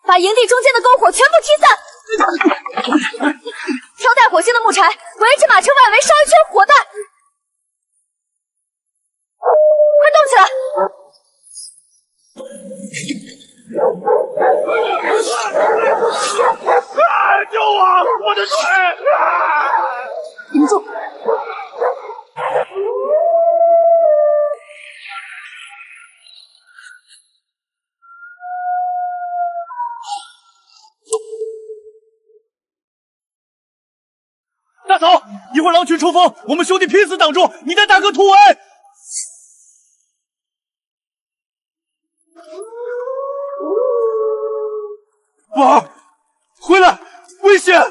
把营地中间的篝火全部踢散！挑带火星的木柴，围着马车外围烧一圈火弹！快动起来！救我！我的腿！你们住！大嫂，一会儿狼群冲锋，我们兄弟拼死挡住，你带大哥突围。婉儿，回来，危险！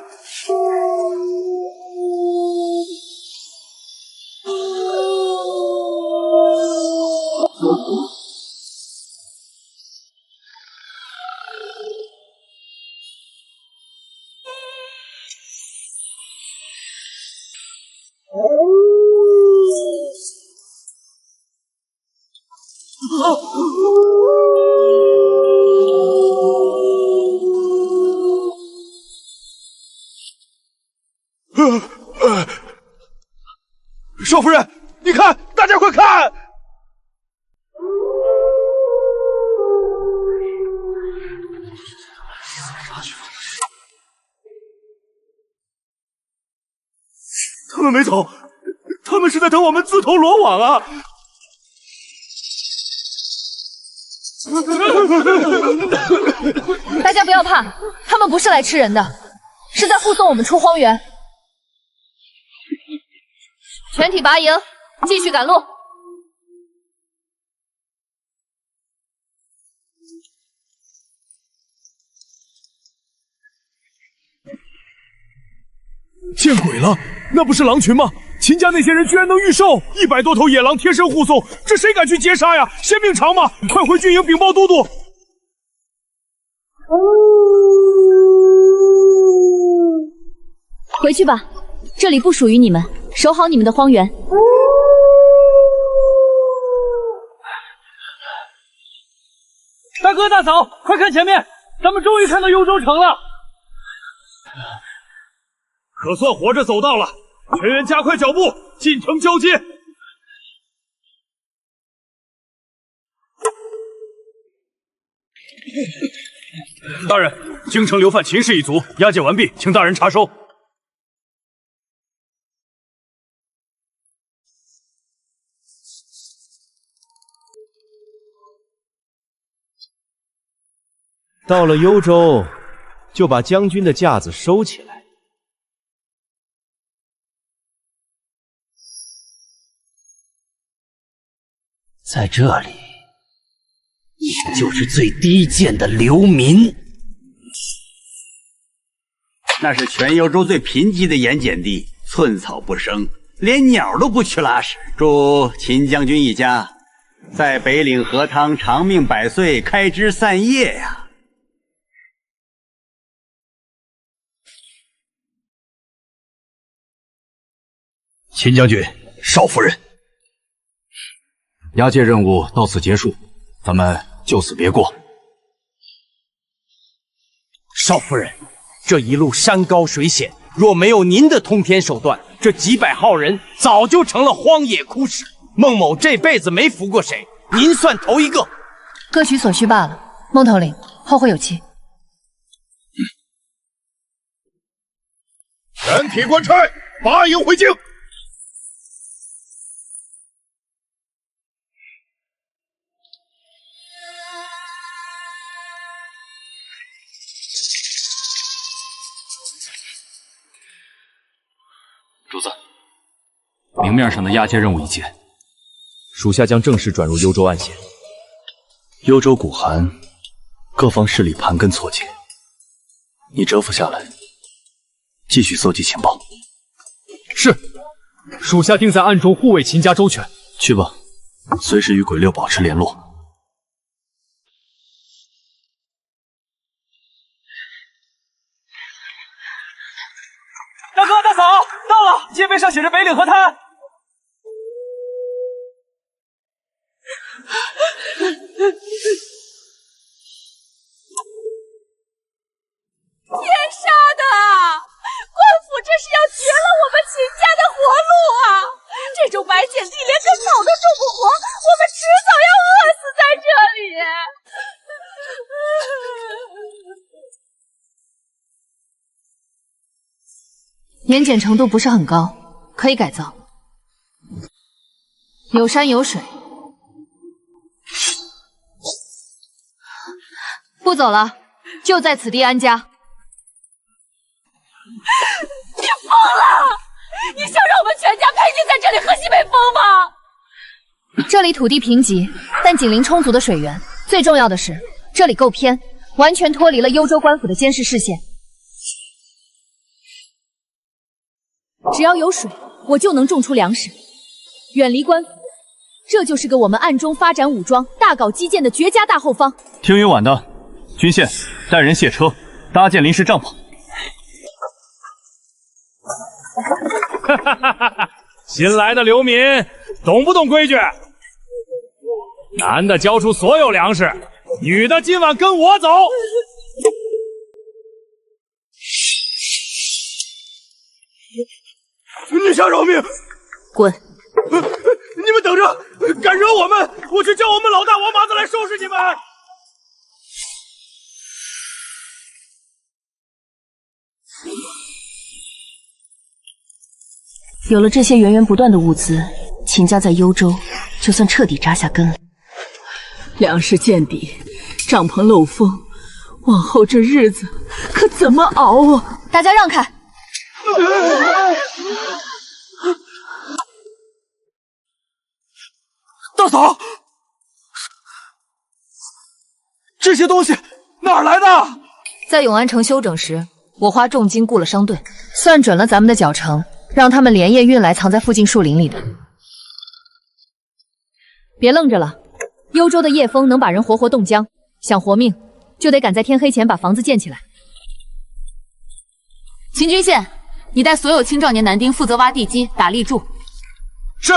少夫人，你看，大家快看！他们没走，他们是在等我们自投罗网啊！大家不要怕，他们不是来吃人的，是在护送我们出荒原。全体拔营，继续赶路。见鬼了，那不是狼群吗？秦家那些人居然能御兽，100多头野狼贴身护送，这谁敢去截杀呀？先命长吗？快回军营禀报都督！回去吧，这里不属于你们，守好你们的荒原。大哥大嫂，快看前面，咱们终于看到幽州城了，可算活着走到了，全员加快脚步，进城交接。大人，京城流犯秦氏一族，押解完毕，请大人查收。到了幽州，就把将军的架子收起来。在这里，你们就是最低贱的流民。那是全幽州最贫瘠的盐碱地，寸草不生，连鸟都不去拉屎。祝秦将军一家在北岭河汤长命百岁，开枝散叶呀！秦将军，少夫人，押解任务到此结束，咱们就此别过。少夫人，这一路山高水险，若没有您的通天手段，这几百号人早就成了荒野枯石。孟某这辈子没服过谁，您算头一个。各取所需罢了。孟头领，后会有期。全体官差，发营回京。主子，明面上的押解任务已结，属下将正式转入幽州案线。幽州古寒，各方势力盘根错节，你蛰伏下来，继续搜集情报。是，属下定在暗中护卫秦家周全。去吧，随时与鬼六保持联络。大哥大嫂，到了，界碑上写着北岭河滩。天杀的！官府这是要绝了我们秦家的活路啊！这种白碱地连根草都种不活，我们迟早要饿死在这里。盐碱程度不是很高，可以改造。有山有水。不走了，就在此地安家。你疯了！你想让我们全家陪你在这里喝西北风吗？这里土地贫瘠，但紧邻充足的水源。最重要的是，这里够偏，完全脱离了幽州官府的监视视线。只要有水，我就能种出粮食，远离官府。这就是个我们暗中发展武装、大搞基建的绝佳大后方。听云晚的，军线带人卸车，搭建临时帐篷。新来的流民懂不懂规矩？男的交出所有粮食，女的今晚跟我走。你想饶命？滚！你们等着，敢惹我们，我去叫我们老大王麻子来收拾你们！有了这些源源不断的物资，秦家在幽州就算彻底扎下根了。粮食见底，帐篷漏风，往后这日子可怎么熬啊？大家让开！大嫂，这些东西哪儿来的？在永安城休整时，我花重金雇了商队，算准了咱们的脚程，让他们连夜运来藏在附近树林里的。别愣着了，幽州的夜风能把人活活冻僵，想活命就得赶在天黑前把房子建起来。秦军线，你带所有青壮年男丁负责挖地基、打立柱。是。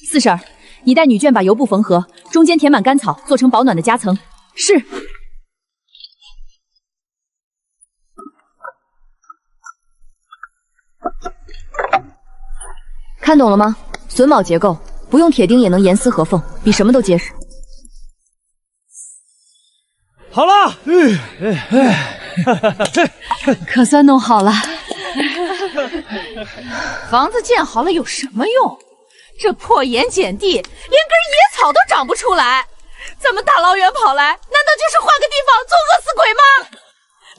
四婶儿，你带女眷把油布缝合，中间填满干草，做成保暖的夹层。是。看懂了吗？榫卯结构，不用铁钉也能严丝合缝，比什么都结实。好了，可算弄好了。房子建好了有什么用？这破盐碱地连根野草都长不出来，咱们大老远跑来，难道就是换个地方做饿死鬼吗？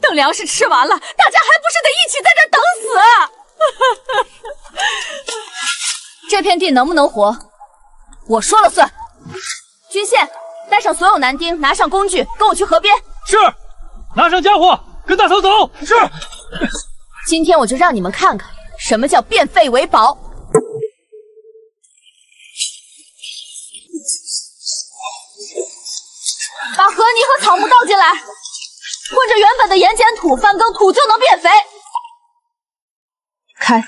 等粮食吃完了，大家还不是得一起在这儿等死？这片地能不能活，我说了算。军线，带上所有男丁，拿上工具，跟我去河边。是，拿上家伙，跟大嫂走。是。今天我就让你们看看什么叫变废为宝。把河泥和草木倒进来，混着原本的盐碱土翻耕，土就能变肥。开。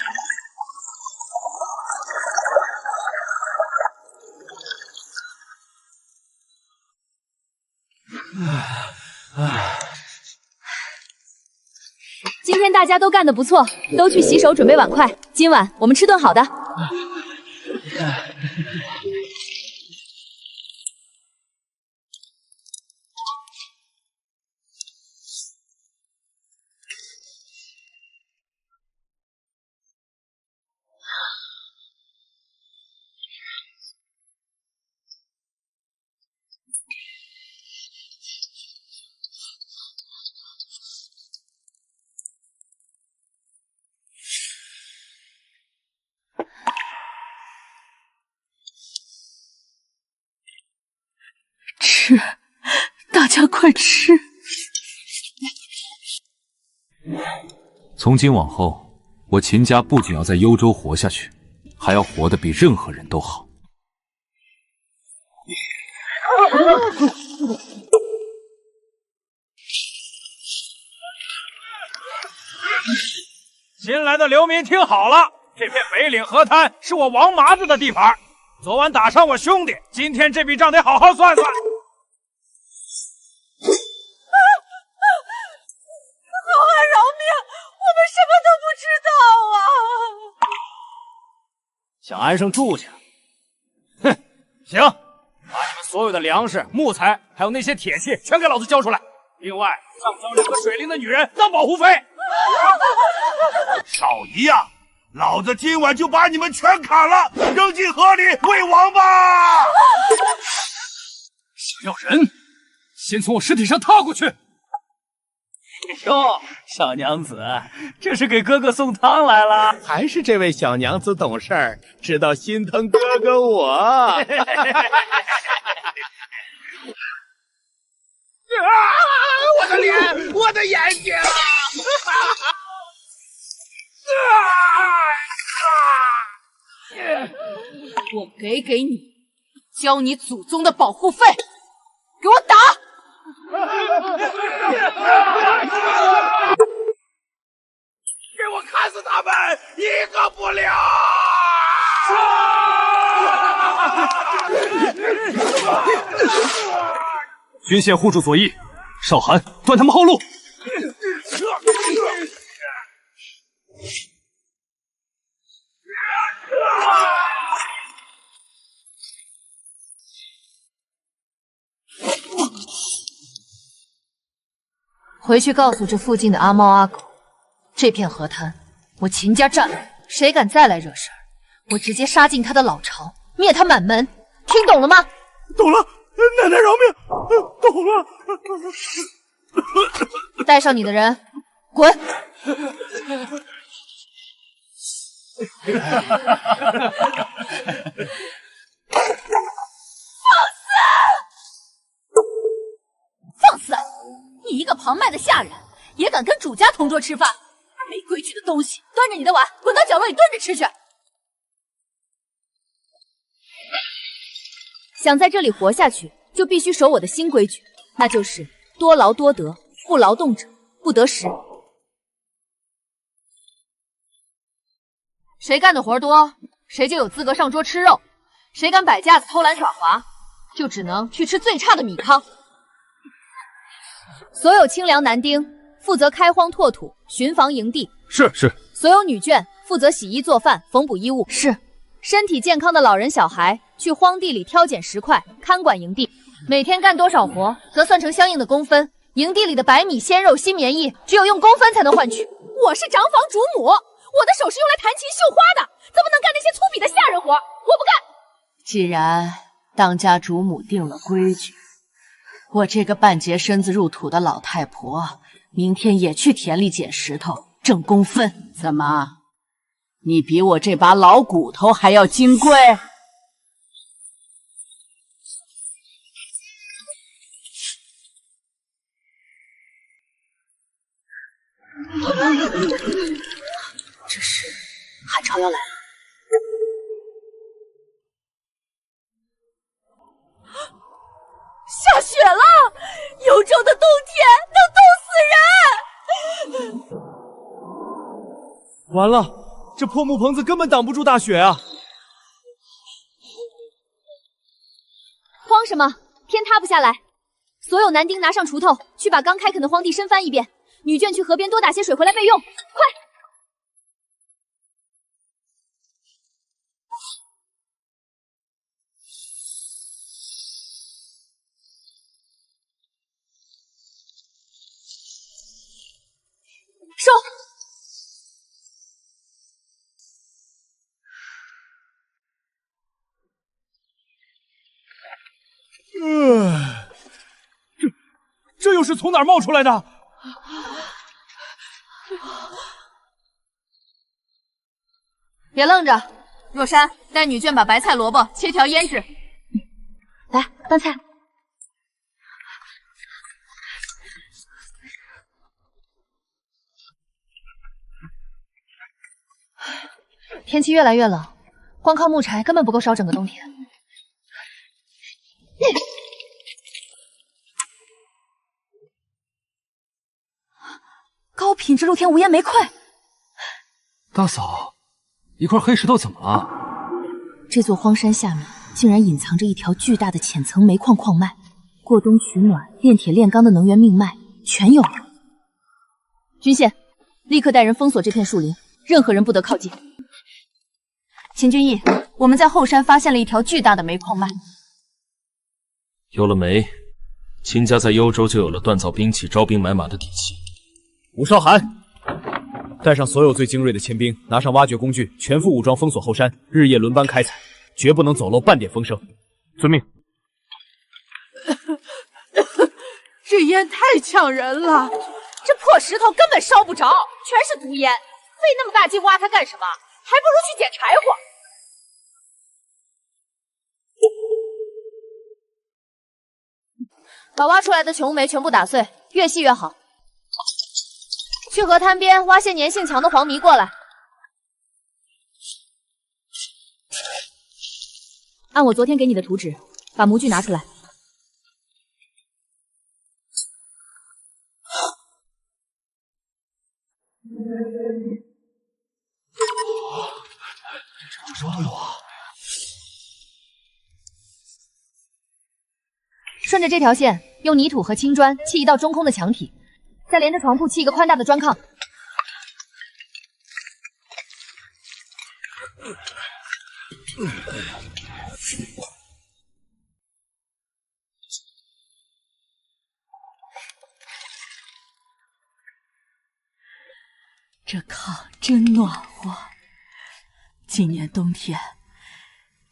大家都干得不错，都去洗手准备碗筷。今晚我们吃顿好的。吃，大家快吃！从今往后，我秦家不仅要在幽州活下去，还要活得比任何人都好。新来的流民听好了，这片北岭河滩是我王麻子的地盘。昨晚打伤我兄弟，今天这笔账得好好算算。好汉饶命，我们什么都不知道啊！想安生住去？哼，行，把你们所有的粮食、木材，还有那些铁器，全给老子交出来。另外，上交2个水灵的女人当保护费。少一样，老子今晚就把你们全砍了，扔进河里喂王八！想要人，先从我尸体上踏过去。哟，小娘子，这是给哥哥送汤来了？还是这位小娘子懂事儿，知道心疼哥哥我？啊！我的脸，我的眼睛！我给你，交你祖宗的保护费，给我打！给我砍死他们，一个不留！军线护住左翼，少寒断他们后路。回去告诉这附近的阿猫阿狗，这片河滩我秦家占了，谁敢再来惹事儿，我直接杀进他的老巢，灭他满门。听懂了吗？懂了，奶奶饶命！懂了。带上你的人，滚！放肆！你一个庞麦的下人，也敢跟主家同桌吃饭？没规矩的东西！端着你的碗，滚到角落里蹲着吃去！想在这里活下去，就必须守我的新规矩，那就是多劳多得，不劳动者不得食。谁干的活多，谁就有资格上桌吃肉；谁敢摆架子偷懒耍滑，就只能去吃最差的米糠。所有清凉男丁负责开荒拓土、巡防营地。是。所有女眷负责洗衣做饭、缝补衣物。是。身体健康的老人小孩去荒地里挑拣石块，看管营地。每天干多少活，则算成相应的工分。营地里的白米、鲜肉、新棉衣，只有用工分才能换取。我是长房主母，我的手是用来弹琴绣花的，怎么能干那些粗鄙的下人活？我不干！既然当家主母定了规矩，我这个半截身子入土的老太婆，明天也去田里捡石头挣工分。怎么，你比我这把老骨头还要金贵？这是汉朝要来了。下雪了，幽州的冬天能冻死人！完了，这破木棚子根本挡不住大雪啊！慌什么？天塌不下来！所有男丁拿上锄头，去把刚开垦的荒地深翻一遍。女眷去河边多打些水回来备用，快！收。这又是从哪儿冒出来的？别愣着，若山，带女眷把白菜、萝卜切条腌制。来，拌菜。天气越来越冷，光靠木柴根本不够烧整个冬天。高品质露天无烟煤块。大嫂，一块黑石头怎么了？这座荒山下面竟然隐藏着一条巨大的浅层煤矿矿脉，过冬取暖、炼铁炼钢的能源命脉全有了。军宪，立刻带人封锁这片树林，任何人不得靠近。秦军义，我们在后山发现了一条巨大的煤矿脉。有了煤，秦家在幽州就有了锻造兵器、招兵买马的底气。吴少涵，带上所有最精锐的签兵，拿上挖掘工具，全副武装封锁后山，日夜轮班开采，绝不能走漏半点风声。遵命。这烟太呛人了，这破石头根本烧不着，全是毒烟，费那么大劲挖它干什么？还不如去捡柴火。把挖出来的琼煤全部打碎，越细越好。去河滩边挖些粘性强的黄泥过来。按我昨天给你的图纸，把模具拿出来。这什么都有啊！顺着这条线，用泥土和青砖砌一道中空的墙体，再连着床铺砌一个宽大的砖炕。这炕真暖和，今年冬天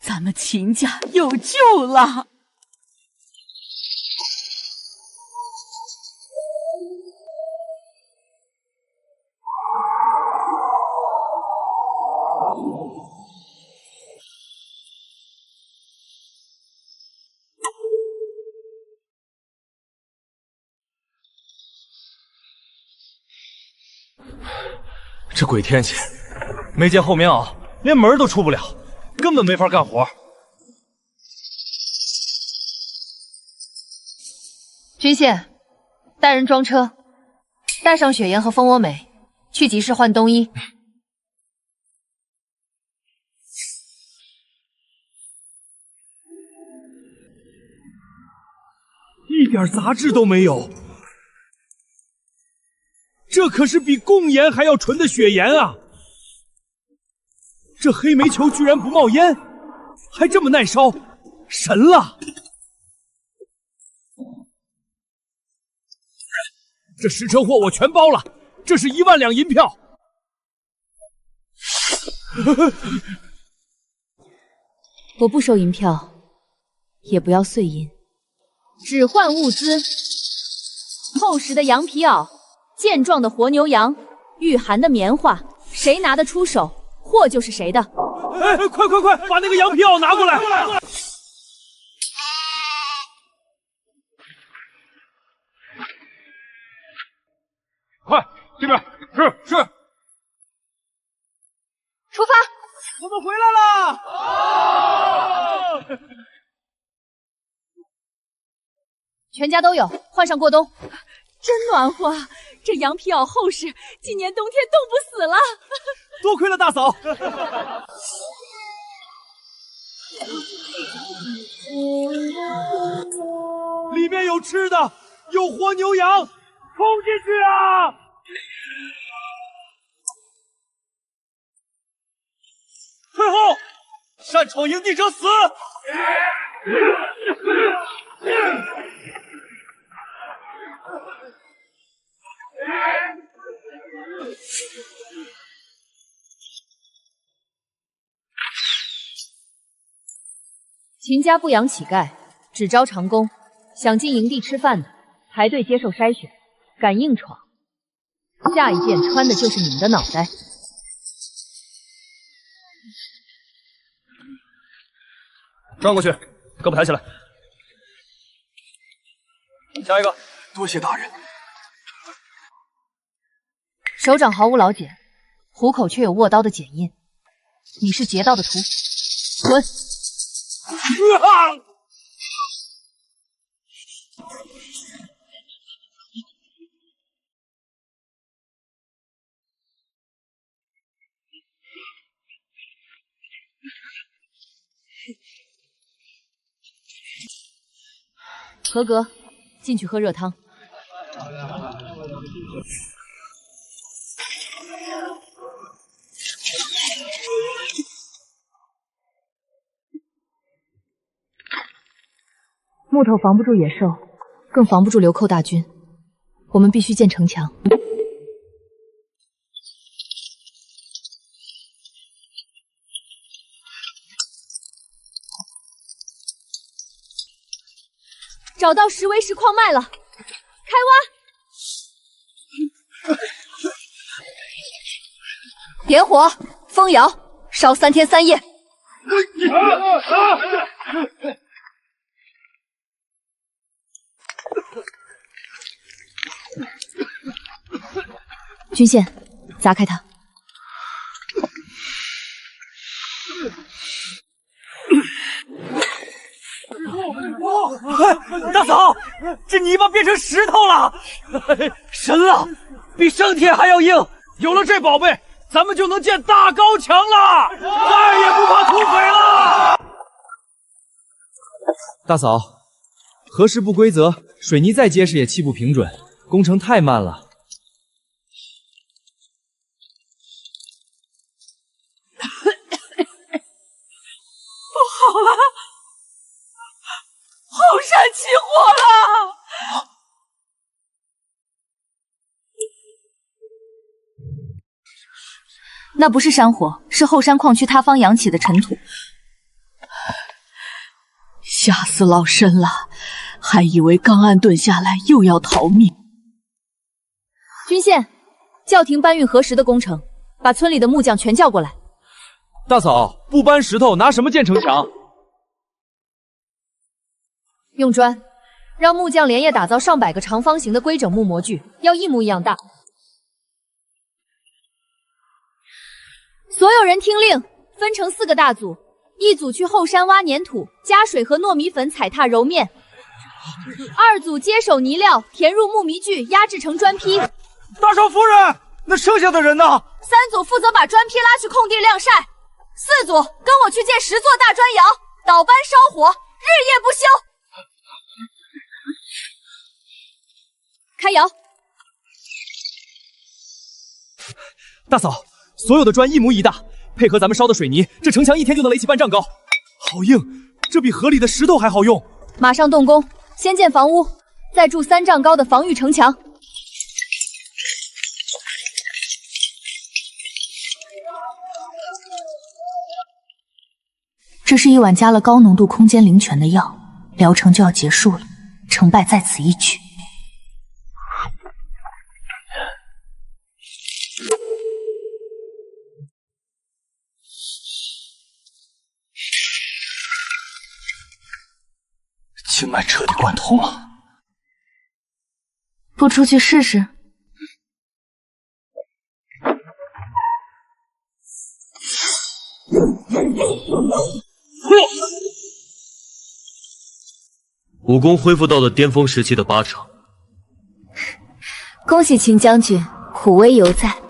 咱们秦家有救了。这鬼天气，没件厚棉袄，连门都出不了，根本没法干活。军宪，带人装车，带上雪岩和蜂窝煤，去集市换冬衣。一点杂质都没有。这可是比贡盐还要纯的雪盐啊！这黑煤球居然不冒烟，还这么耐烧，神了！这10车货我全包了，这是1万两银票。我不收银票，也不要碎银，只换物资：厚实的羊皮袄。健壮的活牛羊，御寒的棉花，谁拿得出手，货就是谁的。哎，快，把那个羊皮袄拿过来！快，这边是。出发！我们回来了！全家都有，换上过冬。真暖和，这羊皮袄厚实，今年冬天冻不死了。多亏了大嫂。里面有吃的，有活牛羊，冲进去啊！退后！擅闯营地者死！秦家不养乞丐，只招长工。想进营地吃饭的，排队接受筛选。敢硬闯，下一剑穿的就是你们的脑袋。转过去，胳膊抬起来。下一个。多谢大人。首长毫无老茧，虎口却有握刀的剪印。你是劫道的徒，滚！合格，进去喝热汤。木头防不住野兽，更防不住流寇大军。我们必须建城墙。找到10维石矿脉了，开挖！点火，封窑，烧3天3夜。军线，砸开它。大嫂，这泥巴变成石头了，神了，比上天还要硬。有了这宝贝，咱们就能建大高墙了，再也不怕土匪了。大嫂，河势不规则，水泥再结实也砌不平准，工程太慢了。好了，后山起火了！那不是山火，是后山矿区塌方扬起的尘土。吓死老身了，还以为刚安顿下来又要逃命。军线，叫停搬运河石的工程，把村里的木匠全叫过来。大嫂，不搬石头，拿什么建城墙？用砖，让木匠连夜打造上百个长方形的规整木模具，要一模一样大。所有人听令，分成4个大组，一组去后山挖粘土，加水和糯米粉踩踏揉面；2组接手泥料，填入木迷具，压制成砖坯。大少夫人，那剩下的人呢？3组负责把砖坯拉去空地晾晒，4组跟我去建10座大砖窑，倒班烧火，日夜不休。开窑。大嫂，所有的砖一模一大，配合咱们烧的水泥，这城墙1天就能垒起半丈高，好硬，这比河里的石头还好用。马上动工，先建房屋，再筑3丈高的防御城墙。这是一碗加了高浓度空间灵泉的药，疗程就要结束了，成败在此一举。经脉彻底贯通了，不出去试试？武功恢复到了巅峰时期的8成。恭喜秦将军，虎威犹在。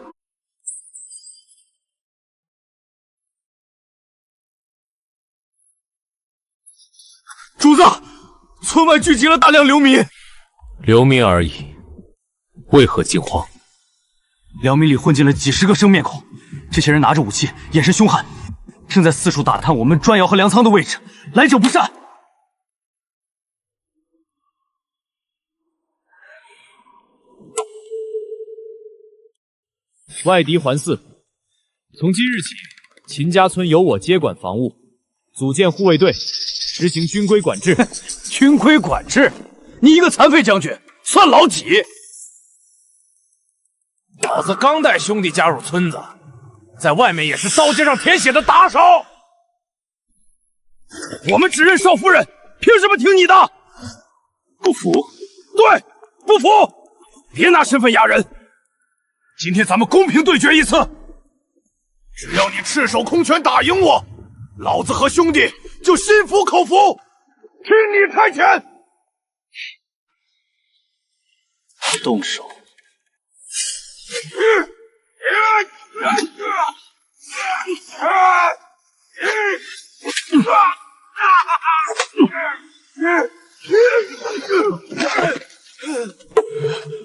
主子，村外聚集了大量流民。流民而已，为何惊慌？辽民里混进了几十个生面孔，这些人拿着武器，眼神凶悍，正在四处打探我们砖窑和粮仓的位置，来者不善。外敌环伺，从今日起，秦家村由我接管防务，组建护卫队，实行军规管制。军规管制？你一个残废将军，算老几？老子刚带兄弟加入村子，在外面也是刀尖上舔血的打手。我们只认少夫人，凭什么听你的？不服？对，不服！别拿身份压人。今天咱们公平对决一次，只要你赤手空拳打赢我，老子和兄弟就心服口服，听你差遣。动手！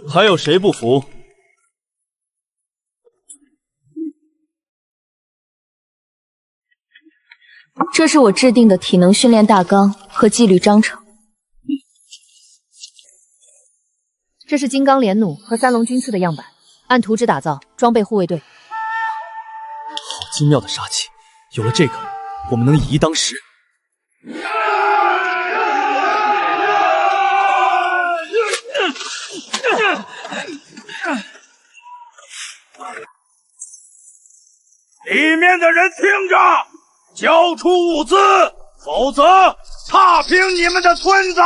还有谁不服？这是我制定的体能训练大纲和纪律章程。这是金刚连弩和三龙军刺的样板，按图纸打造，装备护卫队。好精妙的杀气！有了这个，我们能以一当十。里面的人听着，交出物资，否则踏平你们的村子！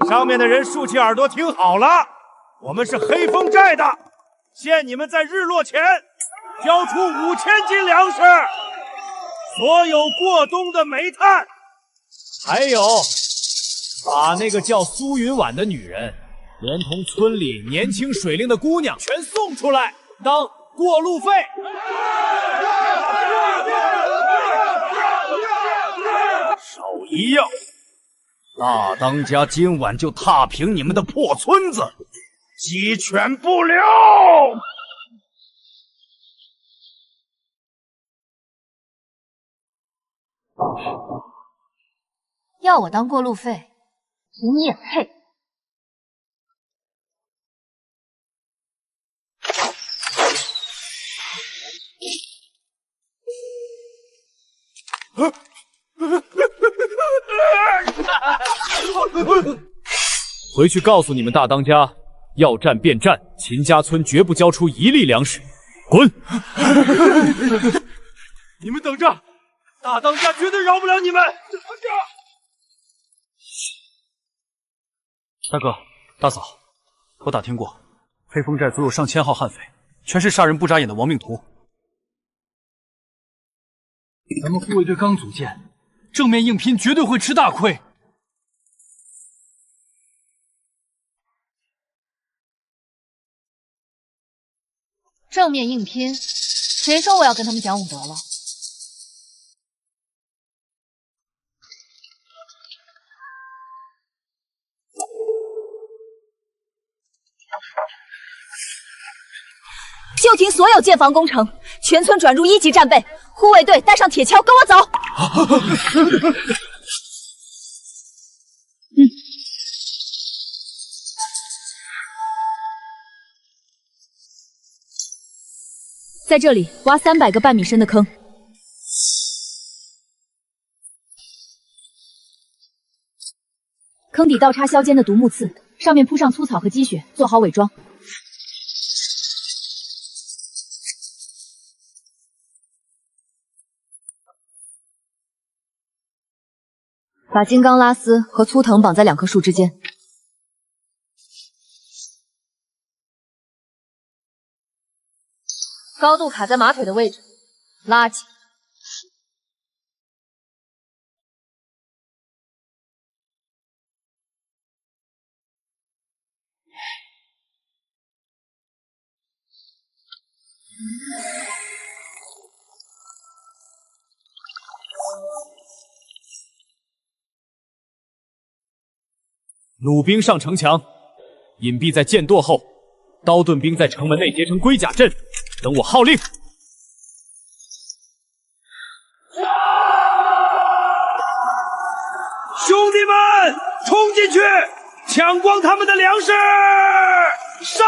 上面的人竖起耳朵听好了，我们是黑风寨的，限你们在日落前交出5000斤粮食，所有过冬的煤炭，还有把那个叫苏云婉的女人，连同村里年轻水灵的姑娘全送出来当过路费。少一样，大当家今晚就踏平你们的破村子，鸡犬不留！要我当过路费，你也配？回去告诉你们大当家，要战便战，秦家村绝不交出一粒粮食。滚！你们等着，大当家绝对饶不了你们！大哥、大嫂，我打听过，黑风寨足有上千号悍匪，全是杀人不眨眼的亡命徒。咱们护卫队刚组建，正面硬拼绝对会吃大亏。正面硬拼，谁说我要跟他们讲武德了？就停所有建房工程，全村转入1级战备，护卫队带上铁锹，跟我走。在这里挖300个半米深的坑，坑底倒插削尖的独木刺，上面铺上粗草和积雪，做好伪装。把金刚拉丝和粗藤绑在2棵树之间，高度卡在马腿的位置，拉紧。弩兵上城墙，隐蔽在剑垛后，刀盾兵在城门内结成龟甲阵，等我号令。兄弟们，冲进去，抢光他们的粮食！杀！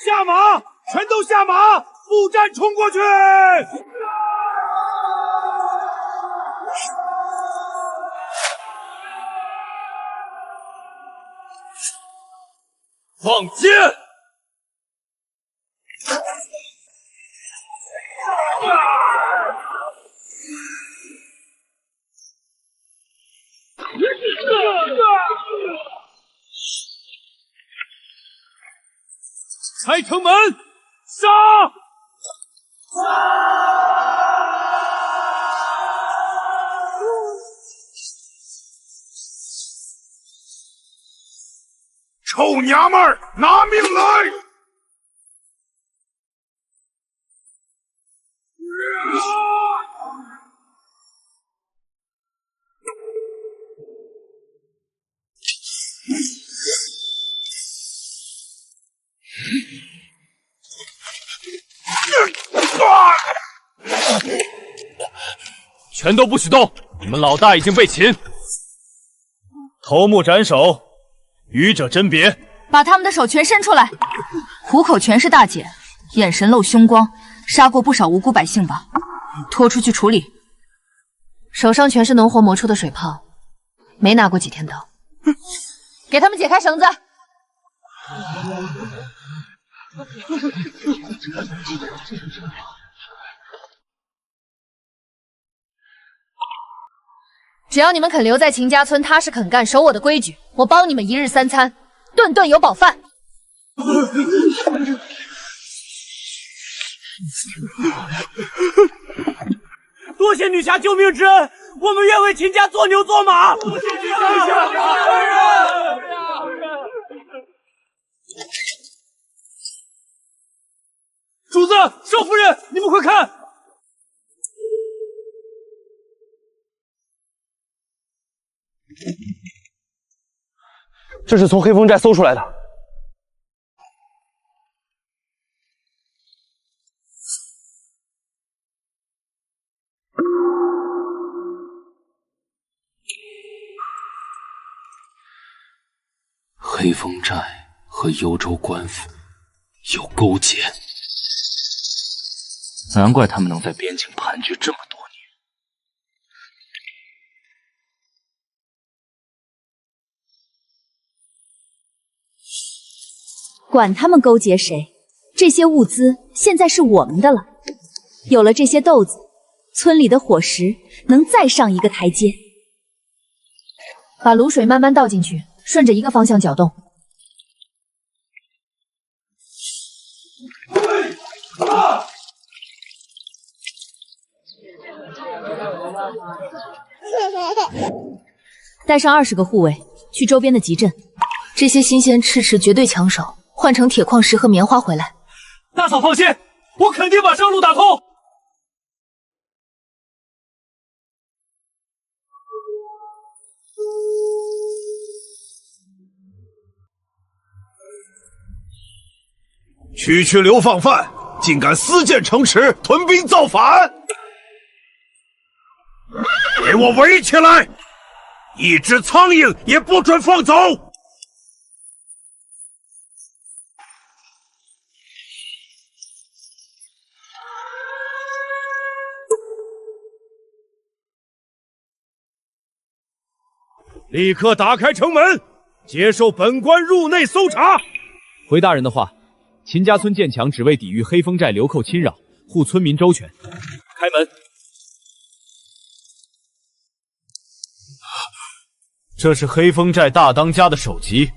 下马，全都下马，步战冲过去！放箭！开城门！杀！臭娘们儿，拿命来！全都不许动！你们老大已经被擒，头目斩首，余者甄别。把他们的手全伸出来，虎口全是大茧，眼神露凶光，杀过不少无辜百姓吧？拖出去处理。手上全是浓活磨出的水泡，没拿过几天刀。给他们解开绳子。只要你们肯留在秦家村踏实肯干，守我的规矩，我包你们一日三餐，顿顿有饱饭。多谢女侠救命之恩，我们愿为秦家做牛做马。多谢女侠！主子，少夫人，你们快看！这是从黑风寨搜出来的。黑风寨和幽州官府有勾结，难怪他们能在边境盘踞这么多年。管他们勾结谁，这些物资现在是我们的了。有了这些豆子，村里的伙食能再上一个台阶。把卤水慢慢倒进去，顺着一个方向搅动。带上20个护卫去周边的集镇，这些新鲜赤池绝对抢手，换成铁矿石和棉花回来。大嫂放心，我肯定把上路打通。区流放犯，竟敢私建城池，屯兵造反！给我围起来！一只苍蝇也不准放走！立刻打开城门，接受本官入内搜查。回大人的话，秦家村建墙只为抵御黑风寨流寇侵扰，护村民周全。开门。这是黑风寨大当家的首级。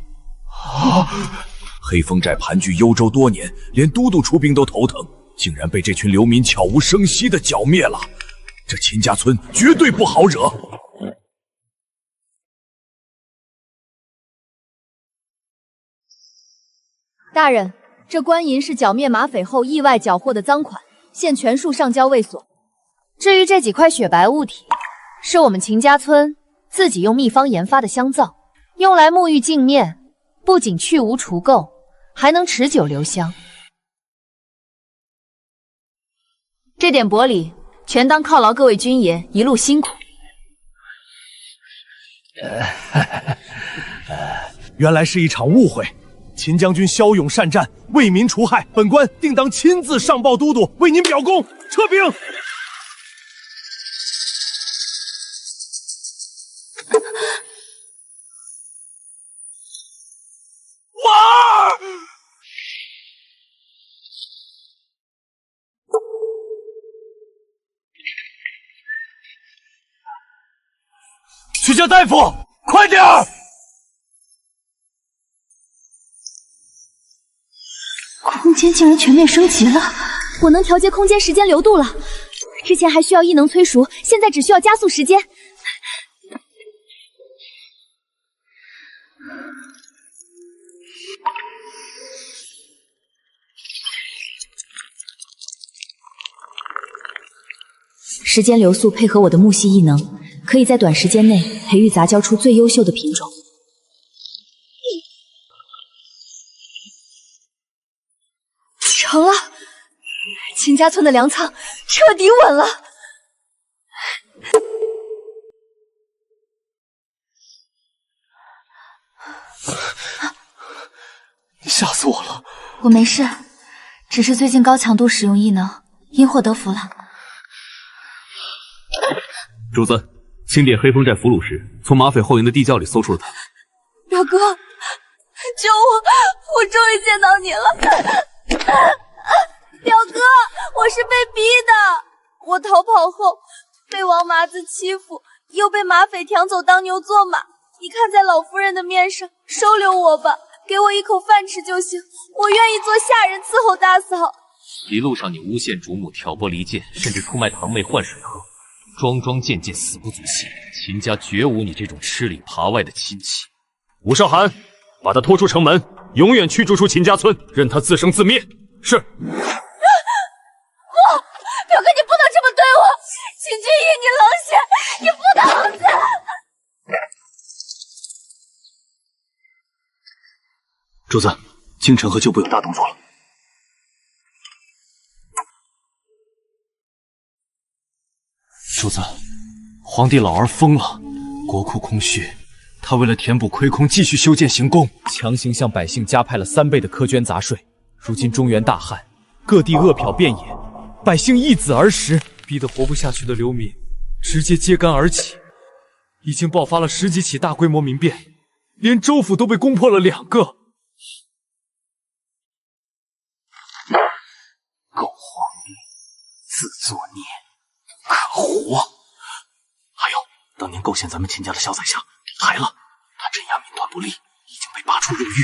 黑风寨盘踞幽州多年，连都督出兵都头疼，竟然被这群流民悄无声息地剿灭了。这秦家村绝对不好惹。大人，这官银是剿灭马匪后意外缴获的赃款，现全数上交卫所。至于这几块雪白物体，是我们秦家村自己用秘方研发的香皂，用来沐浴净面，不仅去污除垢，还能持久留香。这点薄礼，全当犒劳各位军爷一路辛苦。原来是一场误会。秦将军骁勇善战，为民除害，本官定当亲自上报都督，为您表功。撤兵！婉儿，去叫大夫，快点儿！空间竟然全面升级了，我能调节空间时间流度了。之前还需要异能催熟，现在只需要加速时间。时间流速配合我的木系异能，可以在短时间内培育杂交出最优秀的品种。成了，秦家村的粮仓彻底稳了。你吓死我了！我没事，只是最近高强度使用异能，因祸得福了。主子，清点黑风寨俘虏时，从马匪后营的地窖里搜出了他。表哥，救我！我终于见到你了。表哥，我是被逼的。我逃跑后被王麻子欺负，又被马匪抢走当牛做马。你看在老夫人的面上，收留我吧，给我一口饭吃就行。我愿意做下人伺候大嫂。一路上你诬陷主母，挑拨离间，甚至出卖堂妹换水喝，桩桩件件死不足惜。秦家绝无你这种吃里扒外的亲戚。吴少涵，把他拖出城门，永远驱逐出秦家村，任他自生自灭。是。不，表哥，你不能这么对我！秦俊义，你冷血，你不能死！主子，京城和旧部有大动作了。主子，皇帝老儿疯了，国库空虚，他为了填补亏空，继续修建行宫，强行向百姓加派了3倍的苛捐杂税。如今中原大旱，各地饿殍遍野，百姓易子而食，逼得活不下去的流民直接揭竿而起，已经爆发了10几起大规模民变，连州府都被攻破了2个。狗皇帝，自作孽，可恶！还有，当年构陷咱们秦家的萧宰相倒台了，他镇压民团不力，已经被罢黜入狱。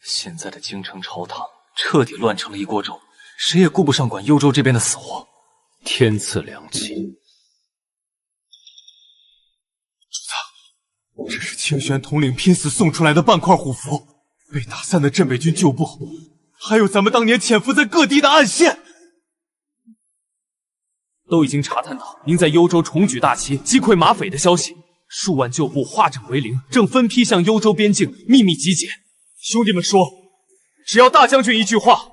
现在的京城朝堂彻底乱成了一锅粥，谁也顾不上管幽州这边的死活。天赐良机。主子，这是清玄统领拼死送出来的半块虎符，被打散的镇北军旧部，还有咱们当年潜伏在各地的暗线，都已经查探到您在幽州重举大旗，击溃马匪的消息。数万旧部化整为零，正分批向幽州边境秘密集结。兄弟们说，只要大将军一句话，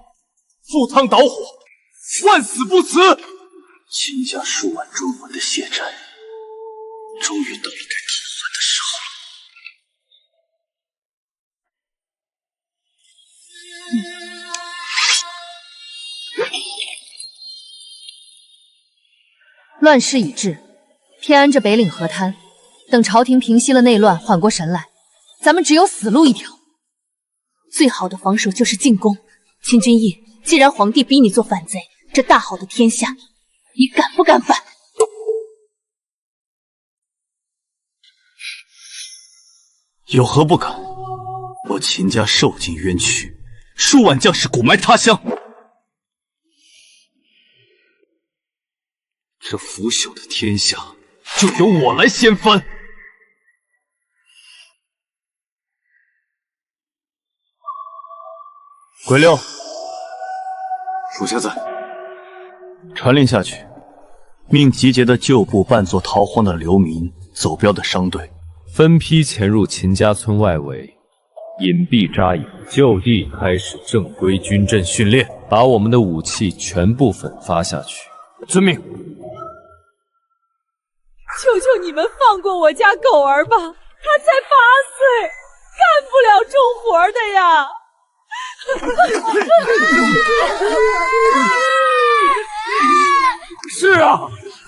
赴汤蹈火，万死不辞。秦家数万忠魂的血债，终于到了该讨还的时候了。乱世已至，偏安这北岭河滩，等朝廷平息了内乱，缓过神来，咱们只有死路一条。最好的防守就是进攻。秦俊义，既然皇帝逼你做反贼，这大好的天下，你敢不敢反？有何不敢？我秦家受尽冤屈，数万将士骨埋他乡，这腐朽的天下就由我来掀翻。鬼六，属下在。传令下去，命集结的旧部扮作逃荒的流民、走镖的商队，分批潜入秦家村外围，隐蔽扎营，就地开始正规军阵训练，把我们的武器全部分发下去。遵命。求求你们放过我家狗儿吧，它才8岁，干不了重活的呀！是啊，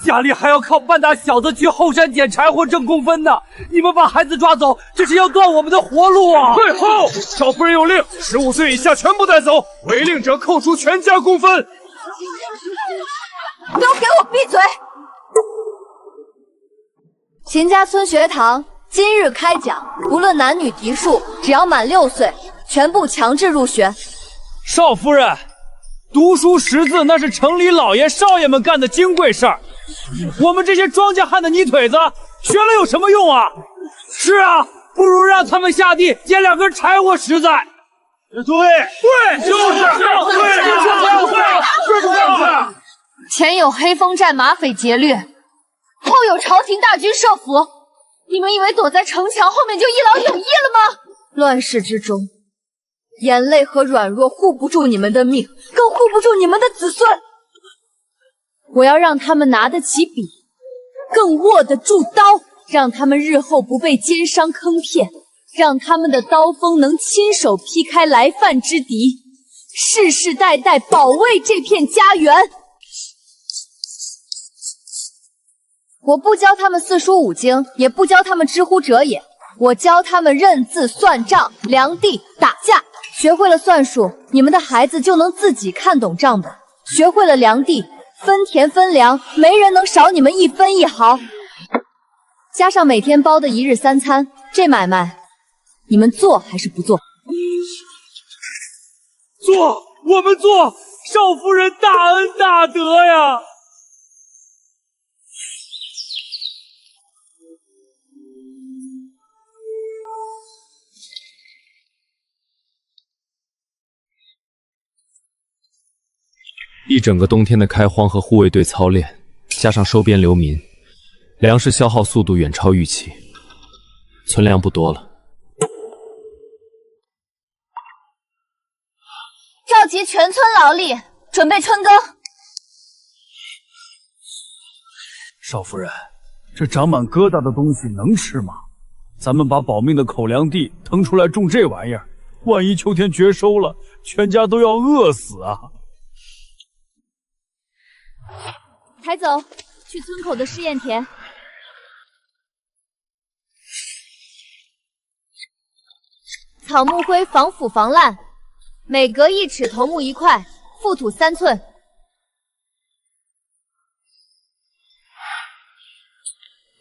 家里还要靠半大小子去后山捡柴火挣工分呢。你们把孩子抓走，这是要断我们的活路啊！退后！少夫人有令，15岁以下全部带走，违令者扣除全家工分。都给我闭嘴！秦家村学堂今日开讲，不论男女嫡庶，只要满6岁，全部强制入学。少夫人，读书识字那是城里老爷少爷们干的金贵事儿，我们这些庄稼汉的泥腿子学了有什么用啊？是啊，不如让他们下地捡2根柴火实在。对，就是对。前有黑风寨马匪劫掠，后有朝廷大军设伏，你们以为躲在城墙后面就一劳永逸了吗？乱世之中，眼泪和软弱护不住你们的命，更护不住你们的子孙。我要让他们拿得起笔，更握得住刀，让他们日后不被奸商坑骗，让他们的刀锋能亲手劈开来犯之敌，世世代代保卫这片家园。我不教他们四书五经，也不教他们知乎者也，我教他们认字算账、量地打架。学会了算术，你们的孩子就能自己看懂账本；学会了量地，分田分粮，没人能少你们1分1毫。加上每天包的1日3餐，这买卖你们做还是不做？做，我们做，少夫人大恩大德呀！一整个冬天的开荒和护卫队操练，加上收编流民，粮食消耗速度远超预期，存粮不多了。召集全村劳力，准备春耕。少夫人，这长满疙瘩的东西能吃吗？咱们把保命的口粮地腾出来种这玩意儿，万一秋天绝收了，全家都要饿死啊！抬走，去村口的试验田。草木灰防腐防烂，每隔1尺头木1块，覆土3寸。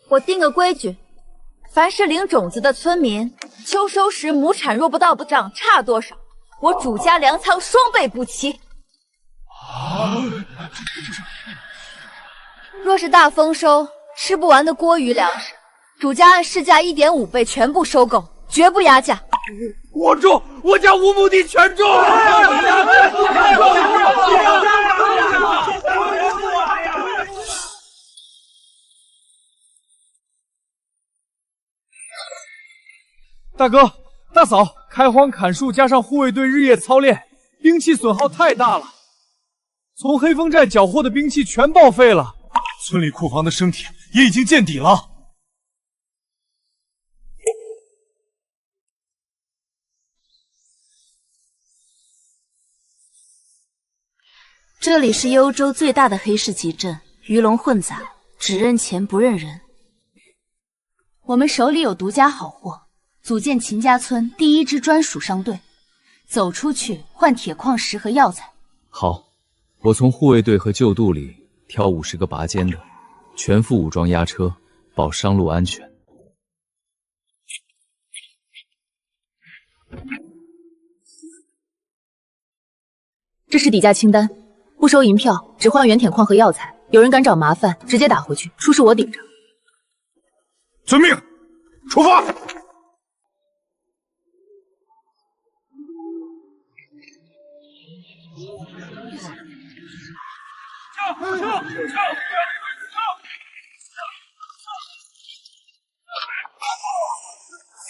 我定个规矩，凡是领种子的村民，秋收时亩产若不到不长差多少，我主家粮仓双倍补齐。若是大丰收，吃不完的锅余粮食，主家按市价1.5倍全部收购，绝不压价。我种，我家5亩地全种。大哥、大嫂，开荒砍树加上护卫队日夜操练，兵器损耗太大了。从黑风寨缴获的兵器全报废了，村里库房的生铁也已经见底了。这里是幽州最大的黑市集镇，鱼龙混杂，只认钱不认人。我们手里有独家好货，组建秦家村第1支专属商队，走出去换铁矿石和药材。好，我从护卫队和旧渡里挑50个拔尖的，全副武装押车，保商路安全。这是底价清单，不收银票，只换原铁矿和药材。有人敢找麻烦，直接打回去，出事我顶着。遵命，出发。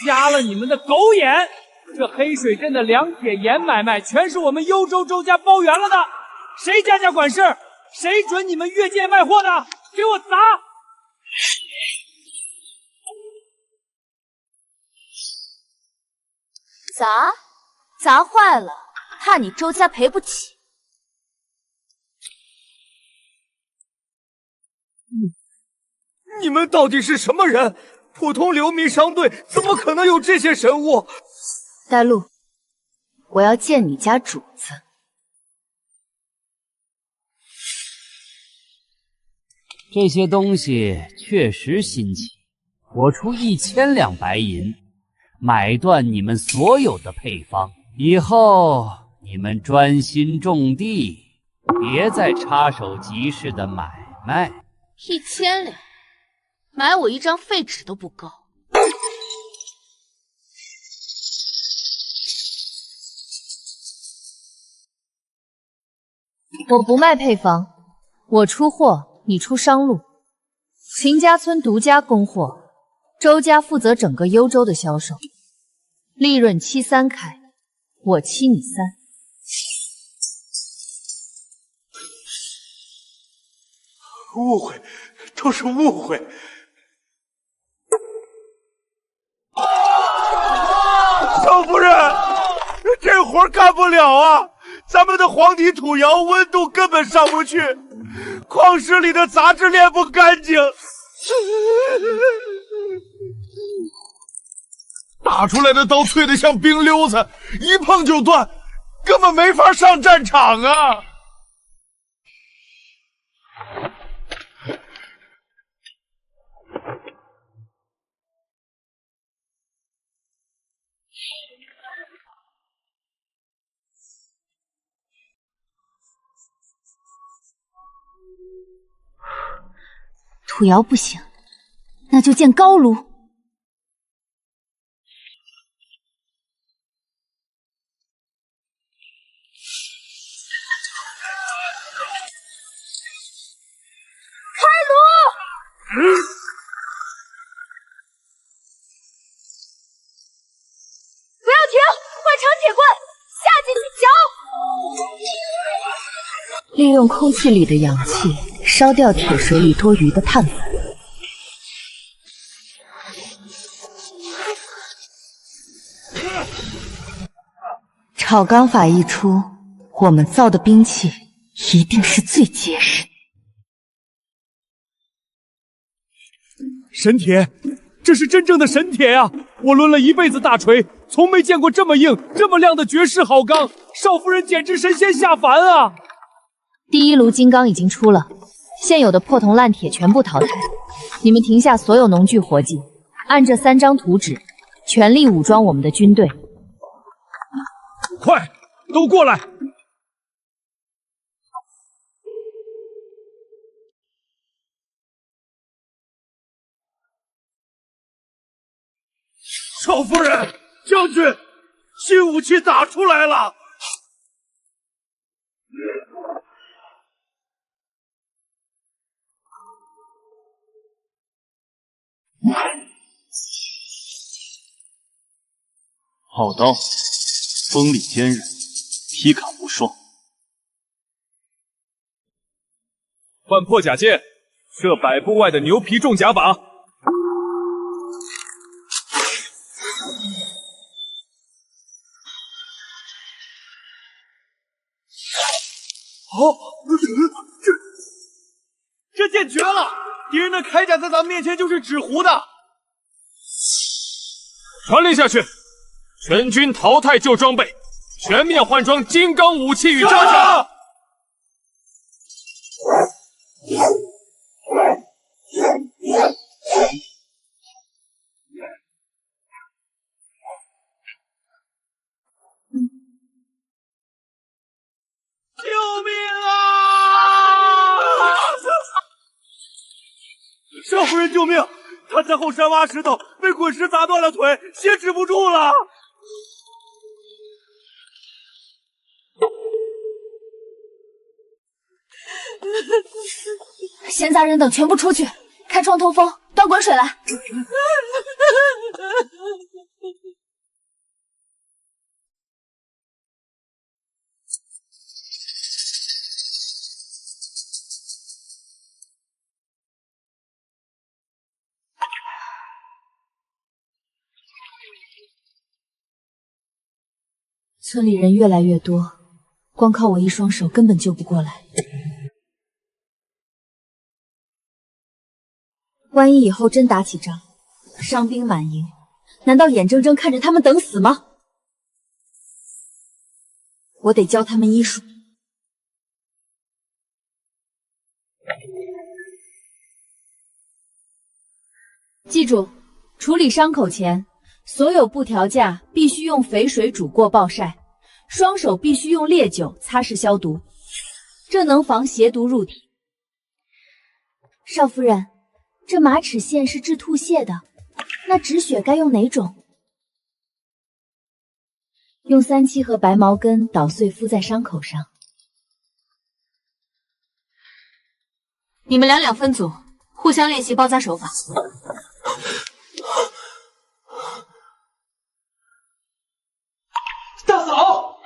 瞎了你们的狗眼！这黑水镇的粮铁盐买卖全是我们幽州周家包圆了的，谁家管事？谁准你们越界卖货的？给我砸！砸坏了，怕你周家赔不起。你们到底是什么人？普通流民商队怎么可能有这些神物？带路，我要见你家主子。这些东西确实新奇，我出1000两白银，买断你们所有的配方。以后你们专心种地，别再插手集市的买卖。1000两，买我一张废纸都不够。我不卖配方，我出货，你出商路。秦家村独家供货，周家负责整个幽州的销售，利润7-3开，我欺你3。误会，都是误会。少夫人，这活干不了啊！咱们的黄泥土窑温度根本上不去，矿石里的杂质炼不干净。打出来的刀脆得像冰溜子，一碰就断，根本没法上战场啊！土窑不行，那就建高炉。开炉！不要停！换长铁棍，下进去搅！利用空气里的氧气烧掉铁水里多余的碳粉。炒钢法一出，我们造的兵器一定是最结实。神铁，这是真正的神铁呀！我抡了一辈子大锤，从没见过这么硬、这么亮的绝世好钢。少夫人简直神仙下凡啊！第一炉金刚已经出了，现有的破铜烂铁全部淘汰。你们停下所有农具活计，按这3张图纸，全力武装我们的军队。快，都过来！少夫人，将军，新武器打出来了！好刀，锋利坚韧，劈砍无双。换破甲剑，设100步外的牛皮重甲靶。哦，这剑绝了！敌人的铠甲在咱们面前就是纸糊的。传令下去，全军淘汰旧装备，全面换装金刚武器与战甲。救命啊！少夫人救命！他在后山挖石头，被滚石砸断了腿，血止不住了。闲杂人等全部出去，开窗通风，端滚水来。村里人越来越多，光靠我一双手根本救不过来。万一以后真打起仗，伤兵满营，难道眼睁睁看着他们等死吗？我得教他们医术。记住，处理伤口前，所有布条架必须用肥水煮过暴晒，双手必须用烈酒擦拭消毒，这能防邪毒入体。少夫人，这马齿苋是治吐泻的，那止血该用哪种？用三七和白茅根捣碎敷在伤口上。你们两分组，互相练习包扎手法。大嫂，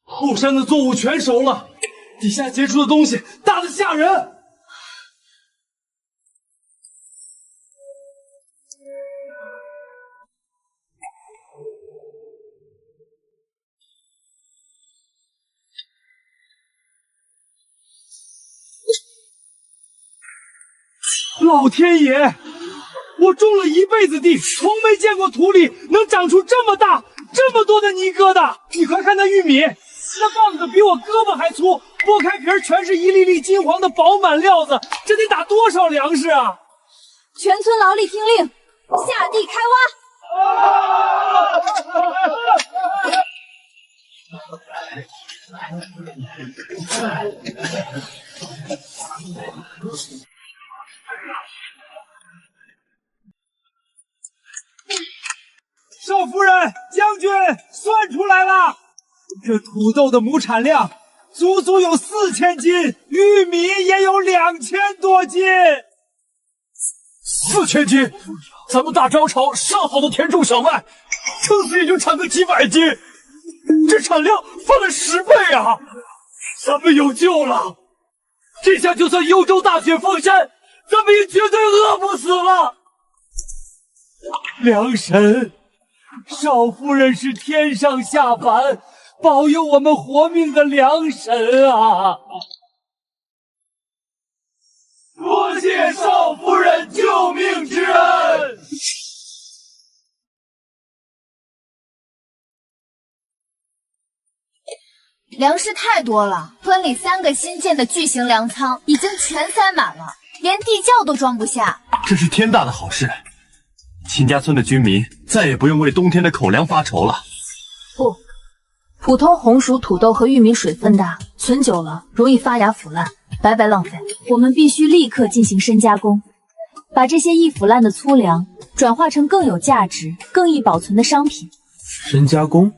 后山的作物全熟了，底下结出的东西大得吓人。老天爷！我种了一辈子地，从没见过土里能长出这么大、这么多的泥疙瘩。你快看那玉米，那棒子比我胳膊还粗，剥开皮儿全是一粒粒金黄的饱满料子，这得打多少粮食啊！全村劳力听令，下地开挖！少夫人，将军算出来了，这土豆的亩产量足足有4000斤，玉米也有2000多斤。4000斤，咱们大张朝上好的田种小麦，撑死也就产个几百斤，这产量翻了10倍啊！咱们有救了，这下就算幽州大雪封山，咱们也绝对饿不死了。梁神。少夫人是天上下凡，保佑我们活命的良神啊！多谢少夫人救命之恩。粮食太多了，村里3个新建的巨型粮仓已经全塞满了，连地窖都装不下。这是天大的好事。秦家村的居民再也不用为冬天的口粮发愁了。不，普通红薯、土豆和玉米水分大，存久了容易发芽腐烂，白白浪费。我们必须立刻进行深加工，把这些易腐烂的粗粮转化成更有价值、更易保存的商品。深加工？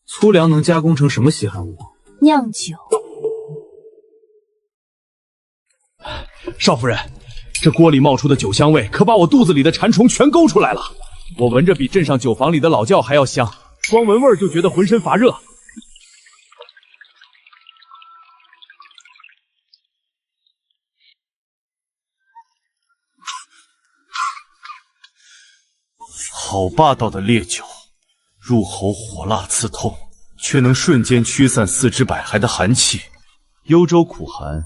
粗粮能加工成什么稀罕物？酿酒。少夫人。这锅里冒出的酒香味，可把我肚子里的馋虫全勾出来了。我闻着比镇上酒坊里的老窖还要香，光闻味儿就觉得浑身发热。好霸道的烈酒，入喉火辣刺痛，却能瞬间驱散4肢百骸的寒气。幽州苦寒，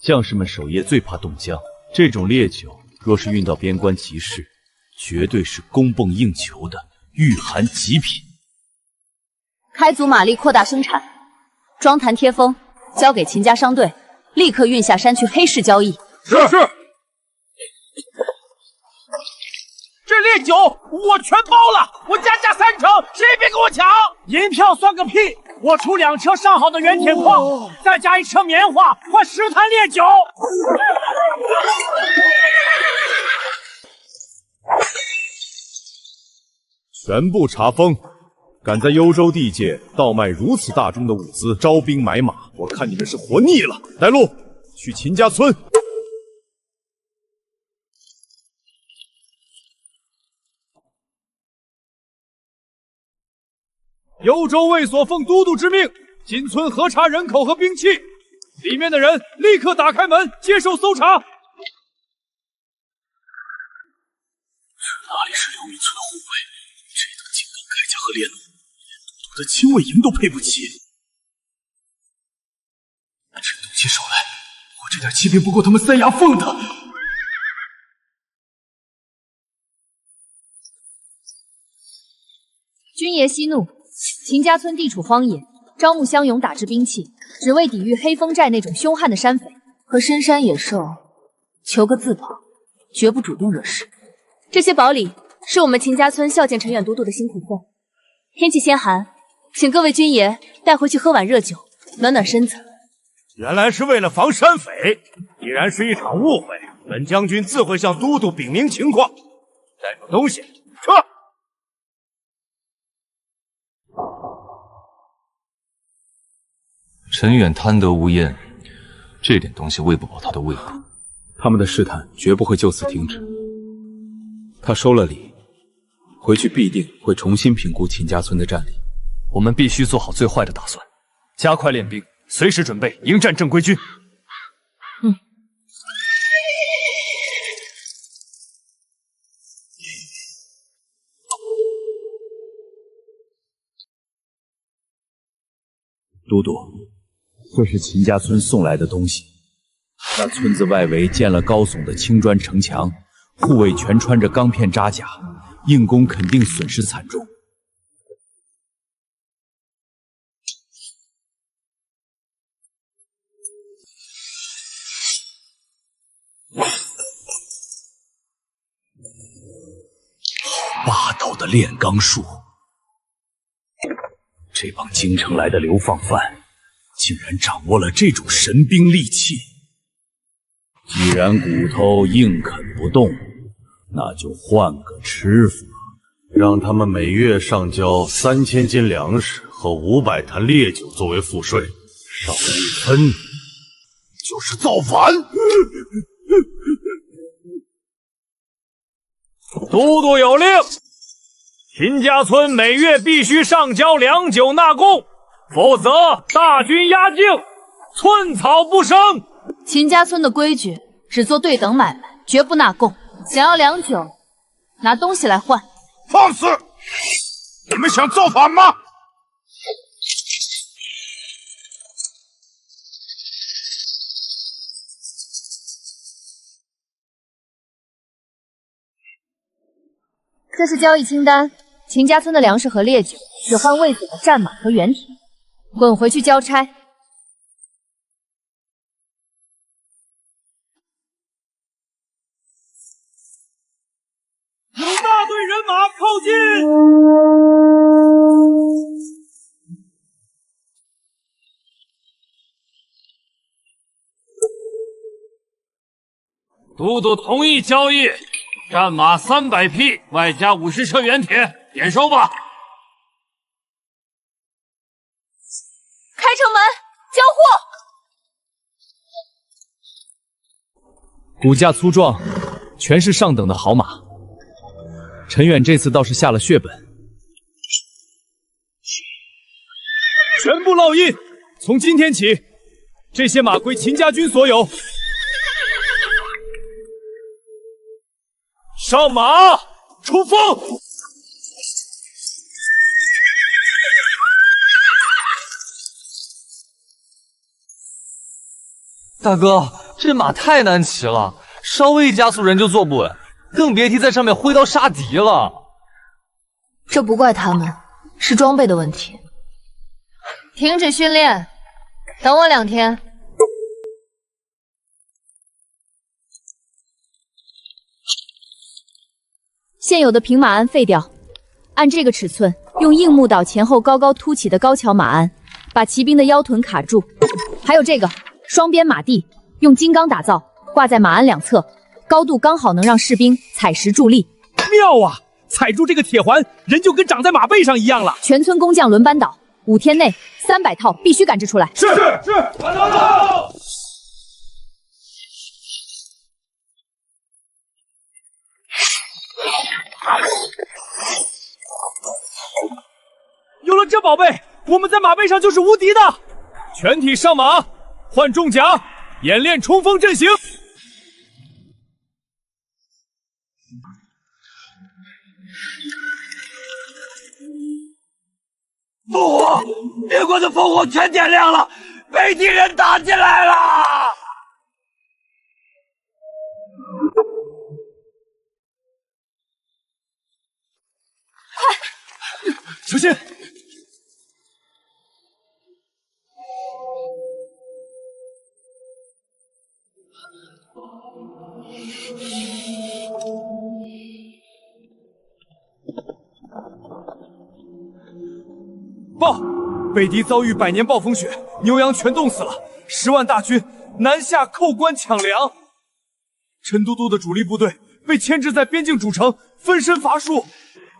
将士们守夜最怕冻僵。这种烈酒若是运到边关集市，绝对是供奉应求的御寒极品。开足马力扩大生产，装坛贴封，交给秦家商队，立刻运下山去黑市交易。是。这烈酒我全包了，我加价3成，谁也别跟我抢！银票算个屁！我出2车上好的原铁矿，再加1车棉花，换10坛烈酒。全部查封，敢在幽州地界倒卖如此大宗的物资，招兵买马，我看你们是活腻了。带路，去秦家村。幽州卫所奉都督之命，进村核查人口和兵器，里面的人立刻打开门接受搜查。这哪里是流民村的护卫？这等金刚铠甲和猎弩，连都督的亲卫营都配不起。这东西少来，我这点骑兵不够他们塞牙缝的。军爷息怒。秦家村地处荒野，招募乡勇打制兵器，只为抵御黑风寨那种凶悍的山匪和深山野兽。求个自保，绝不主动惹事。这些宝礼是我们秦家村孝敬陈远都督的辛苦费。天气先寒，请各位军爷带回去喝碗热酒，暖暖身子。原来是为了防山匪，必然是一场误会。本将军自会向都督禀明情况。带走东西，撤。陈远贪得无厌，这点东西喂不饱他的胃口。他们的试探绝不会就此停止。他收了礼，回去必定会重新评估秦家村的战力。我们必须做好最坏的打算，加快练兵，随时准备迎战正规军。都督，这是秦家村送来的东西。那村子外围建了高耸的青砖城墙，护卫全穿着钢片扎甲，硬攻肯定损失惨重。霸道的炼钢术！这帮京城来的流放犯，竟然掌握了这种神兵利器。既然骨头硬啃不动，那就换个吃法，让他们每月上交3000斤粮食和500坛烈酒作为赋税，少1分就是造反。都督有令，秦家村每月必须上交粮酒纳贡，否则大军压境，寸草不生。秦家村的规矩只做对等买卖，绝不纳贡。想要粮酒，拿东西来换。放肆！你们想造反吗？这是交易清单，秦家村的粮食和烈酒只换卫所的战马和原体。滚回去交差。有大队人马靠近！都督同意交易。战马300匹，外加50车原铁，点收吧。开城门，交货。骨架粗壮，全是上等的好马。陈远这次倒是下了血本，全部烙印。从今天起，这些马归秦家军所有。上马，出风！大哥，这马太难骑了，稍微一加速人就坐不稳，更别提在上面挥刀杀敌了。这不怪他们，是装备的问题。停止训练，等我2天。现有的平马鞍废掉，按这个尺寸，用硬木倒前后高高凸起的高桥马鞍，把骑兵的腰臀卡住。还有这个双边马地，用金刚打造，挂在马鞍两侧，高度刚好能让士兵踩实助力。妙啊！踩住这个铁环，人就跟长在马背上一样了。全村工匠轮班倒，5天内300套必须赶制出来。是，快走！有了这宝贝，我们在马背上就是无敌的。全体上马，换重甲，演练冲锋阵型。烽火，别国的烽火全点亮了，被敌人打进来了！快，小心！报，北敌遭遇100年暴风雪，牛羊全冻死了，10万大军南下扣关抢粮。陈都督的主力部队被牵制在边境主城，分身乏术。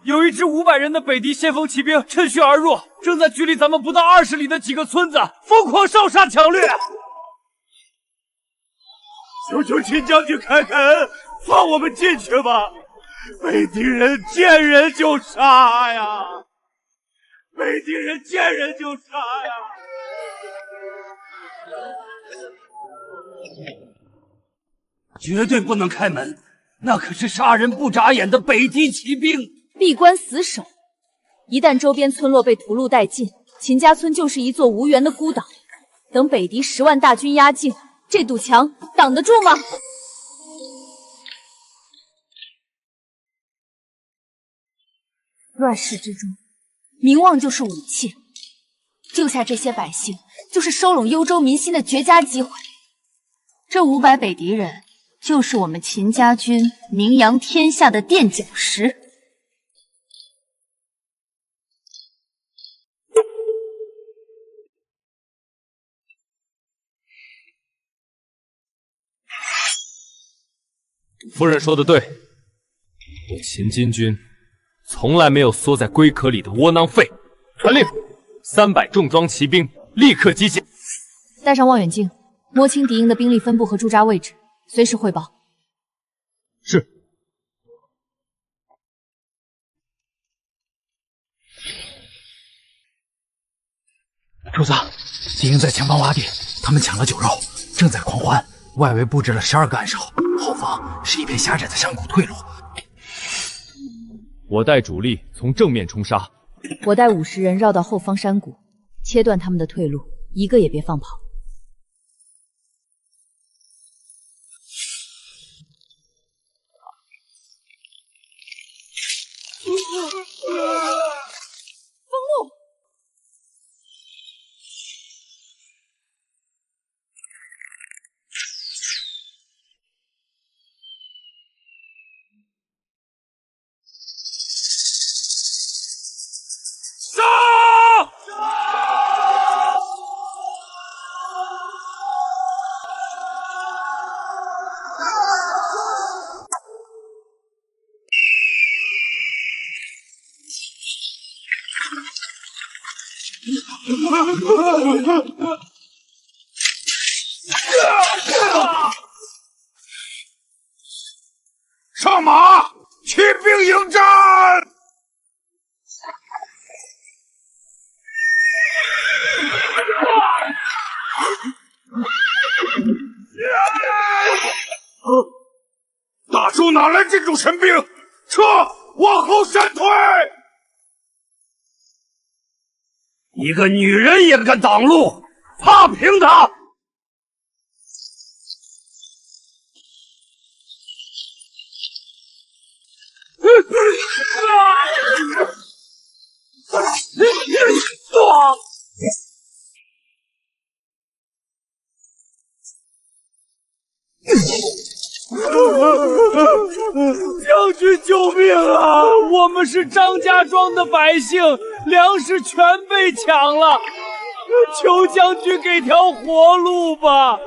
有一支500人的北敌先锋骑兵趁虚而入，正在距离咱们不到20里的几个村子疯狂烧杀抢掠。求秦将军开恩，放我们进去吧！北敌人见人就杀呀！北敌人见人就杀呀！绝对不能开门，那可是杀人不眨眼的北敌骑兵。闭关死守，一旦周边村落被屠戮殆尽，秦家村就是一座无援的孤岛。等北敌10万大军压境，这堵墙挡得住吗？乱世之中，名望就是武器。救下这些百姓，就是收拢幽州民心的绝佳机会。这500北敌人，就是我们秦家军名扬天下的垫脚石。夫人说的对，我秦金军从来没有缩在龟壳里的窝囊废。传令，300重装骑兵立刻集结。带上望远镜，摸清敌营的兵力分布和驻扎位置，随时汇报。是。主子，敌营在前方洼地，他们抢了酒肉，正在狂欢。外围布置了12个暗哨，后方是一片狭窄的山谷退路。我带主力从正面冲杀，我带50人绕到后方山谷，切断他们的退路，一个也别放跑。封路！上马，骑兵迎战！大叔哪来这种神兵？撤，往后闪退！一个女人也敢挡路，踏平他！将军救命啊！我们是张家庄的百姓，粮食全被抢了，求将军给条活路吧！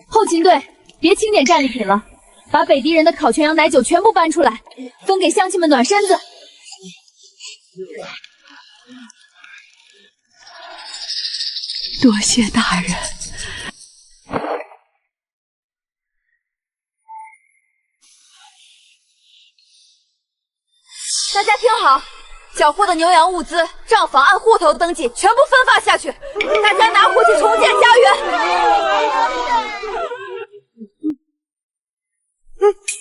后勤队，别清点战利品了，把北狄人的烤全羊奶酒全部搬出来，分给乡亲们暖身子。多谢大人。大家听好，缴获的牛羊物资，账房按户头登记，全部分发下去。大家拿回去重建家园。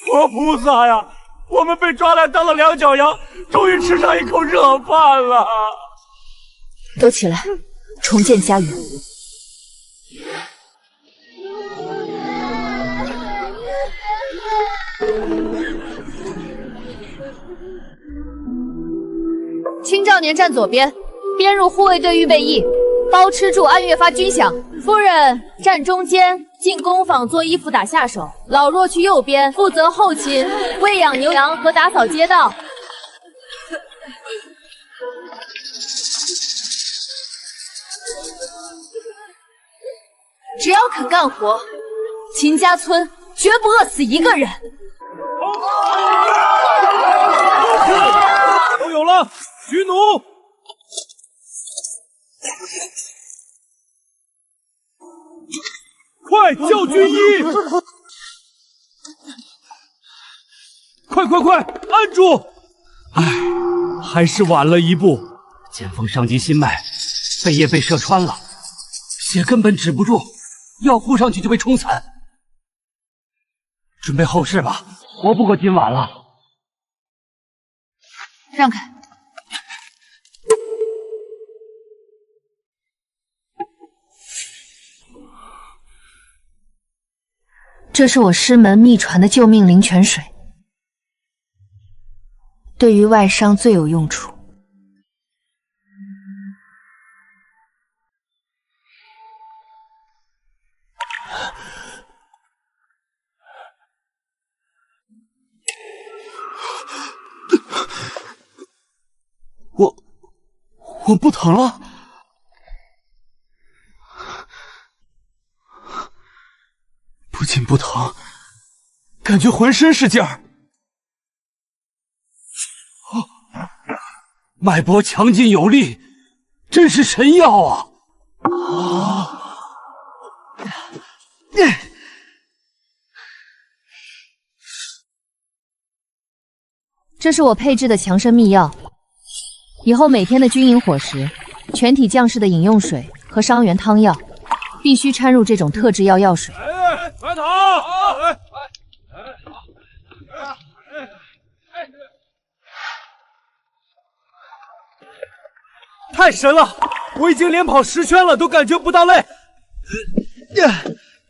活菩萨呀！我们被抓来当了两脚羊，终于吃上一口热饭了。都起来，重建家园。青少年站左边，编入护卫队预备役，包吃住按月发军饷。夫人站中间，进工坊做衣服打下手。老弱去右边，负责后勤、喂养牛羊和打扫街道。只要肯干活，秦家村绝不饿死一个人。都有了，徐奴。快叫军医！快，按住！唉，还是晚了一步。剑锋伤及心脉，肺叶被射穿了，血根本止不住，药敷上去就被冲散。准备后事吧，活不过今晚了。让开！这是我师门秘传的救命灵泉水，对于外伤最有用处。我不疼了。不仅不疼，感觉浑身是劲儿。脉搏强劲有力，真是神药啊！这是我配制的强身秘药，以后每天的军营伙食、全体将士的饮用水和伤员汤药，必须掺入这种特制药水。传统！太神了！我已经连跑10圈了，都感觉不到累。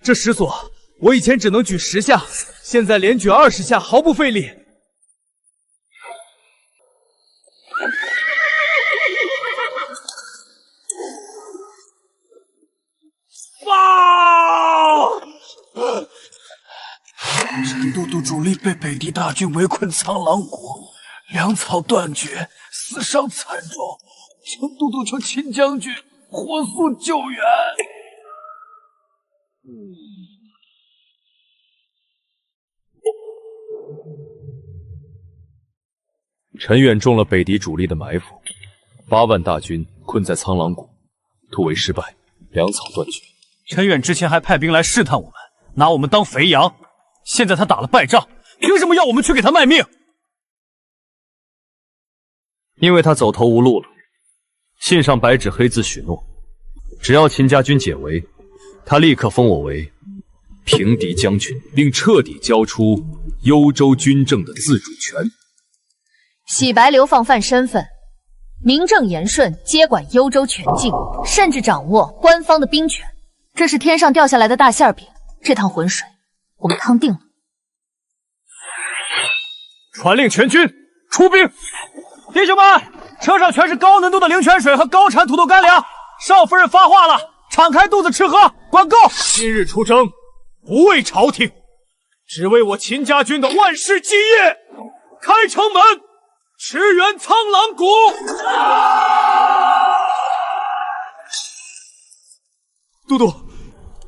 这石锁，我以前只能举10下，现在连举20下，毫不费力。哇！陈都督主力被北狄大军围困苍狼谷，粮草断绝，死伤惨重。陈都督求秦将军火速救援。陈远中了北狄主力的埋伏，8万大军困在苍狼谷，突围失败，粮草断绝。陈远之前还派兵来试探我们，拿我们当肥羊，现在他打了败仗，凭什么要我们去给他卖命？因为他走投无路了，信上白纸黑字许诺，只要秦家军解围，他立刻封我为平敌将军，并彻底交出幽州军政的自主权。洗白流放犯身份，名正言顺接管幽州全境，甚至掌握官方的兵权。这是天上掉下来的大馅饼，这趟浑水我们趟定了。传令全军出兵！弟兄们，车上全是高浓度的灵泉水和高产土豆干粮。少夫人发话了，敞开肚子吃喝，管够！今日出征，不为朝廷，只为我秦家军的万世基业。开城门，驰援苍狼谷！都督，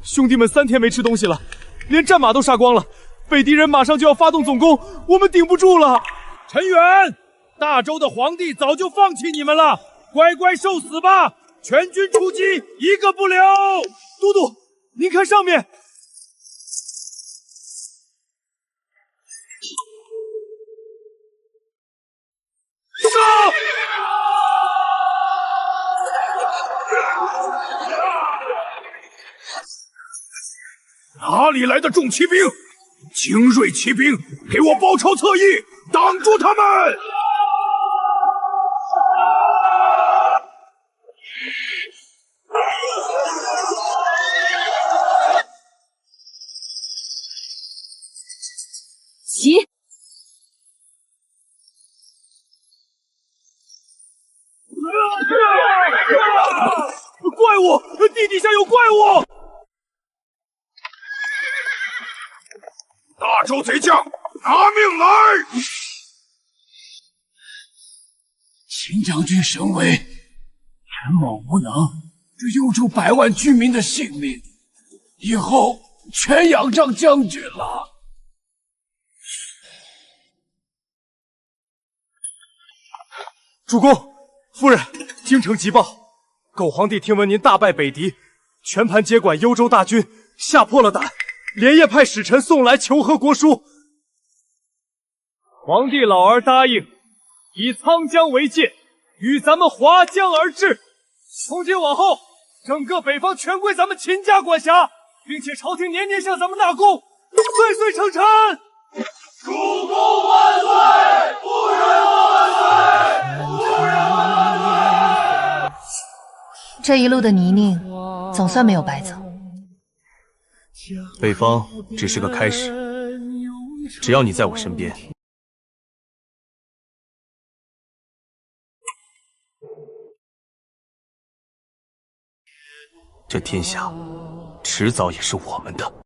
兄弟们3天没吃东西了，连战马都杀光了，北狄人马上就要发动总攻，我们顶不住了。陈远，大周的皇帝早就放弃你们了，乖乖受死吧！全军出击，一个不留。都督，您看上面。上！哪里来的重骑兵？精锐骑兵，给我包抄侧翼，挡住他们！急！怪物！地底下有怪物！大周贼将，拿命来！秦将军神威，陈某无能，这幽州100万居民的性命，以后全仰仗将军了。主公，夫人，京城急报，狗皇帝听闻您大败北狄，全盘接管幽州大军，吓破了胆，连夜派使臣送来求和国书。皇帝老儿答应以沧江为界，与咱们划江而治。从今往后，整个北方全归咱们秦家管辖，并且朝廷年年向咱们纳贡，岁岁称臣。主公万岁！夫人万岁！夫人万岁！这一路的泥泞，总算没有白走。北方只是个开始，只要你在我身边。这天下迟早也是我们的。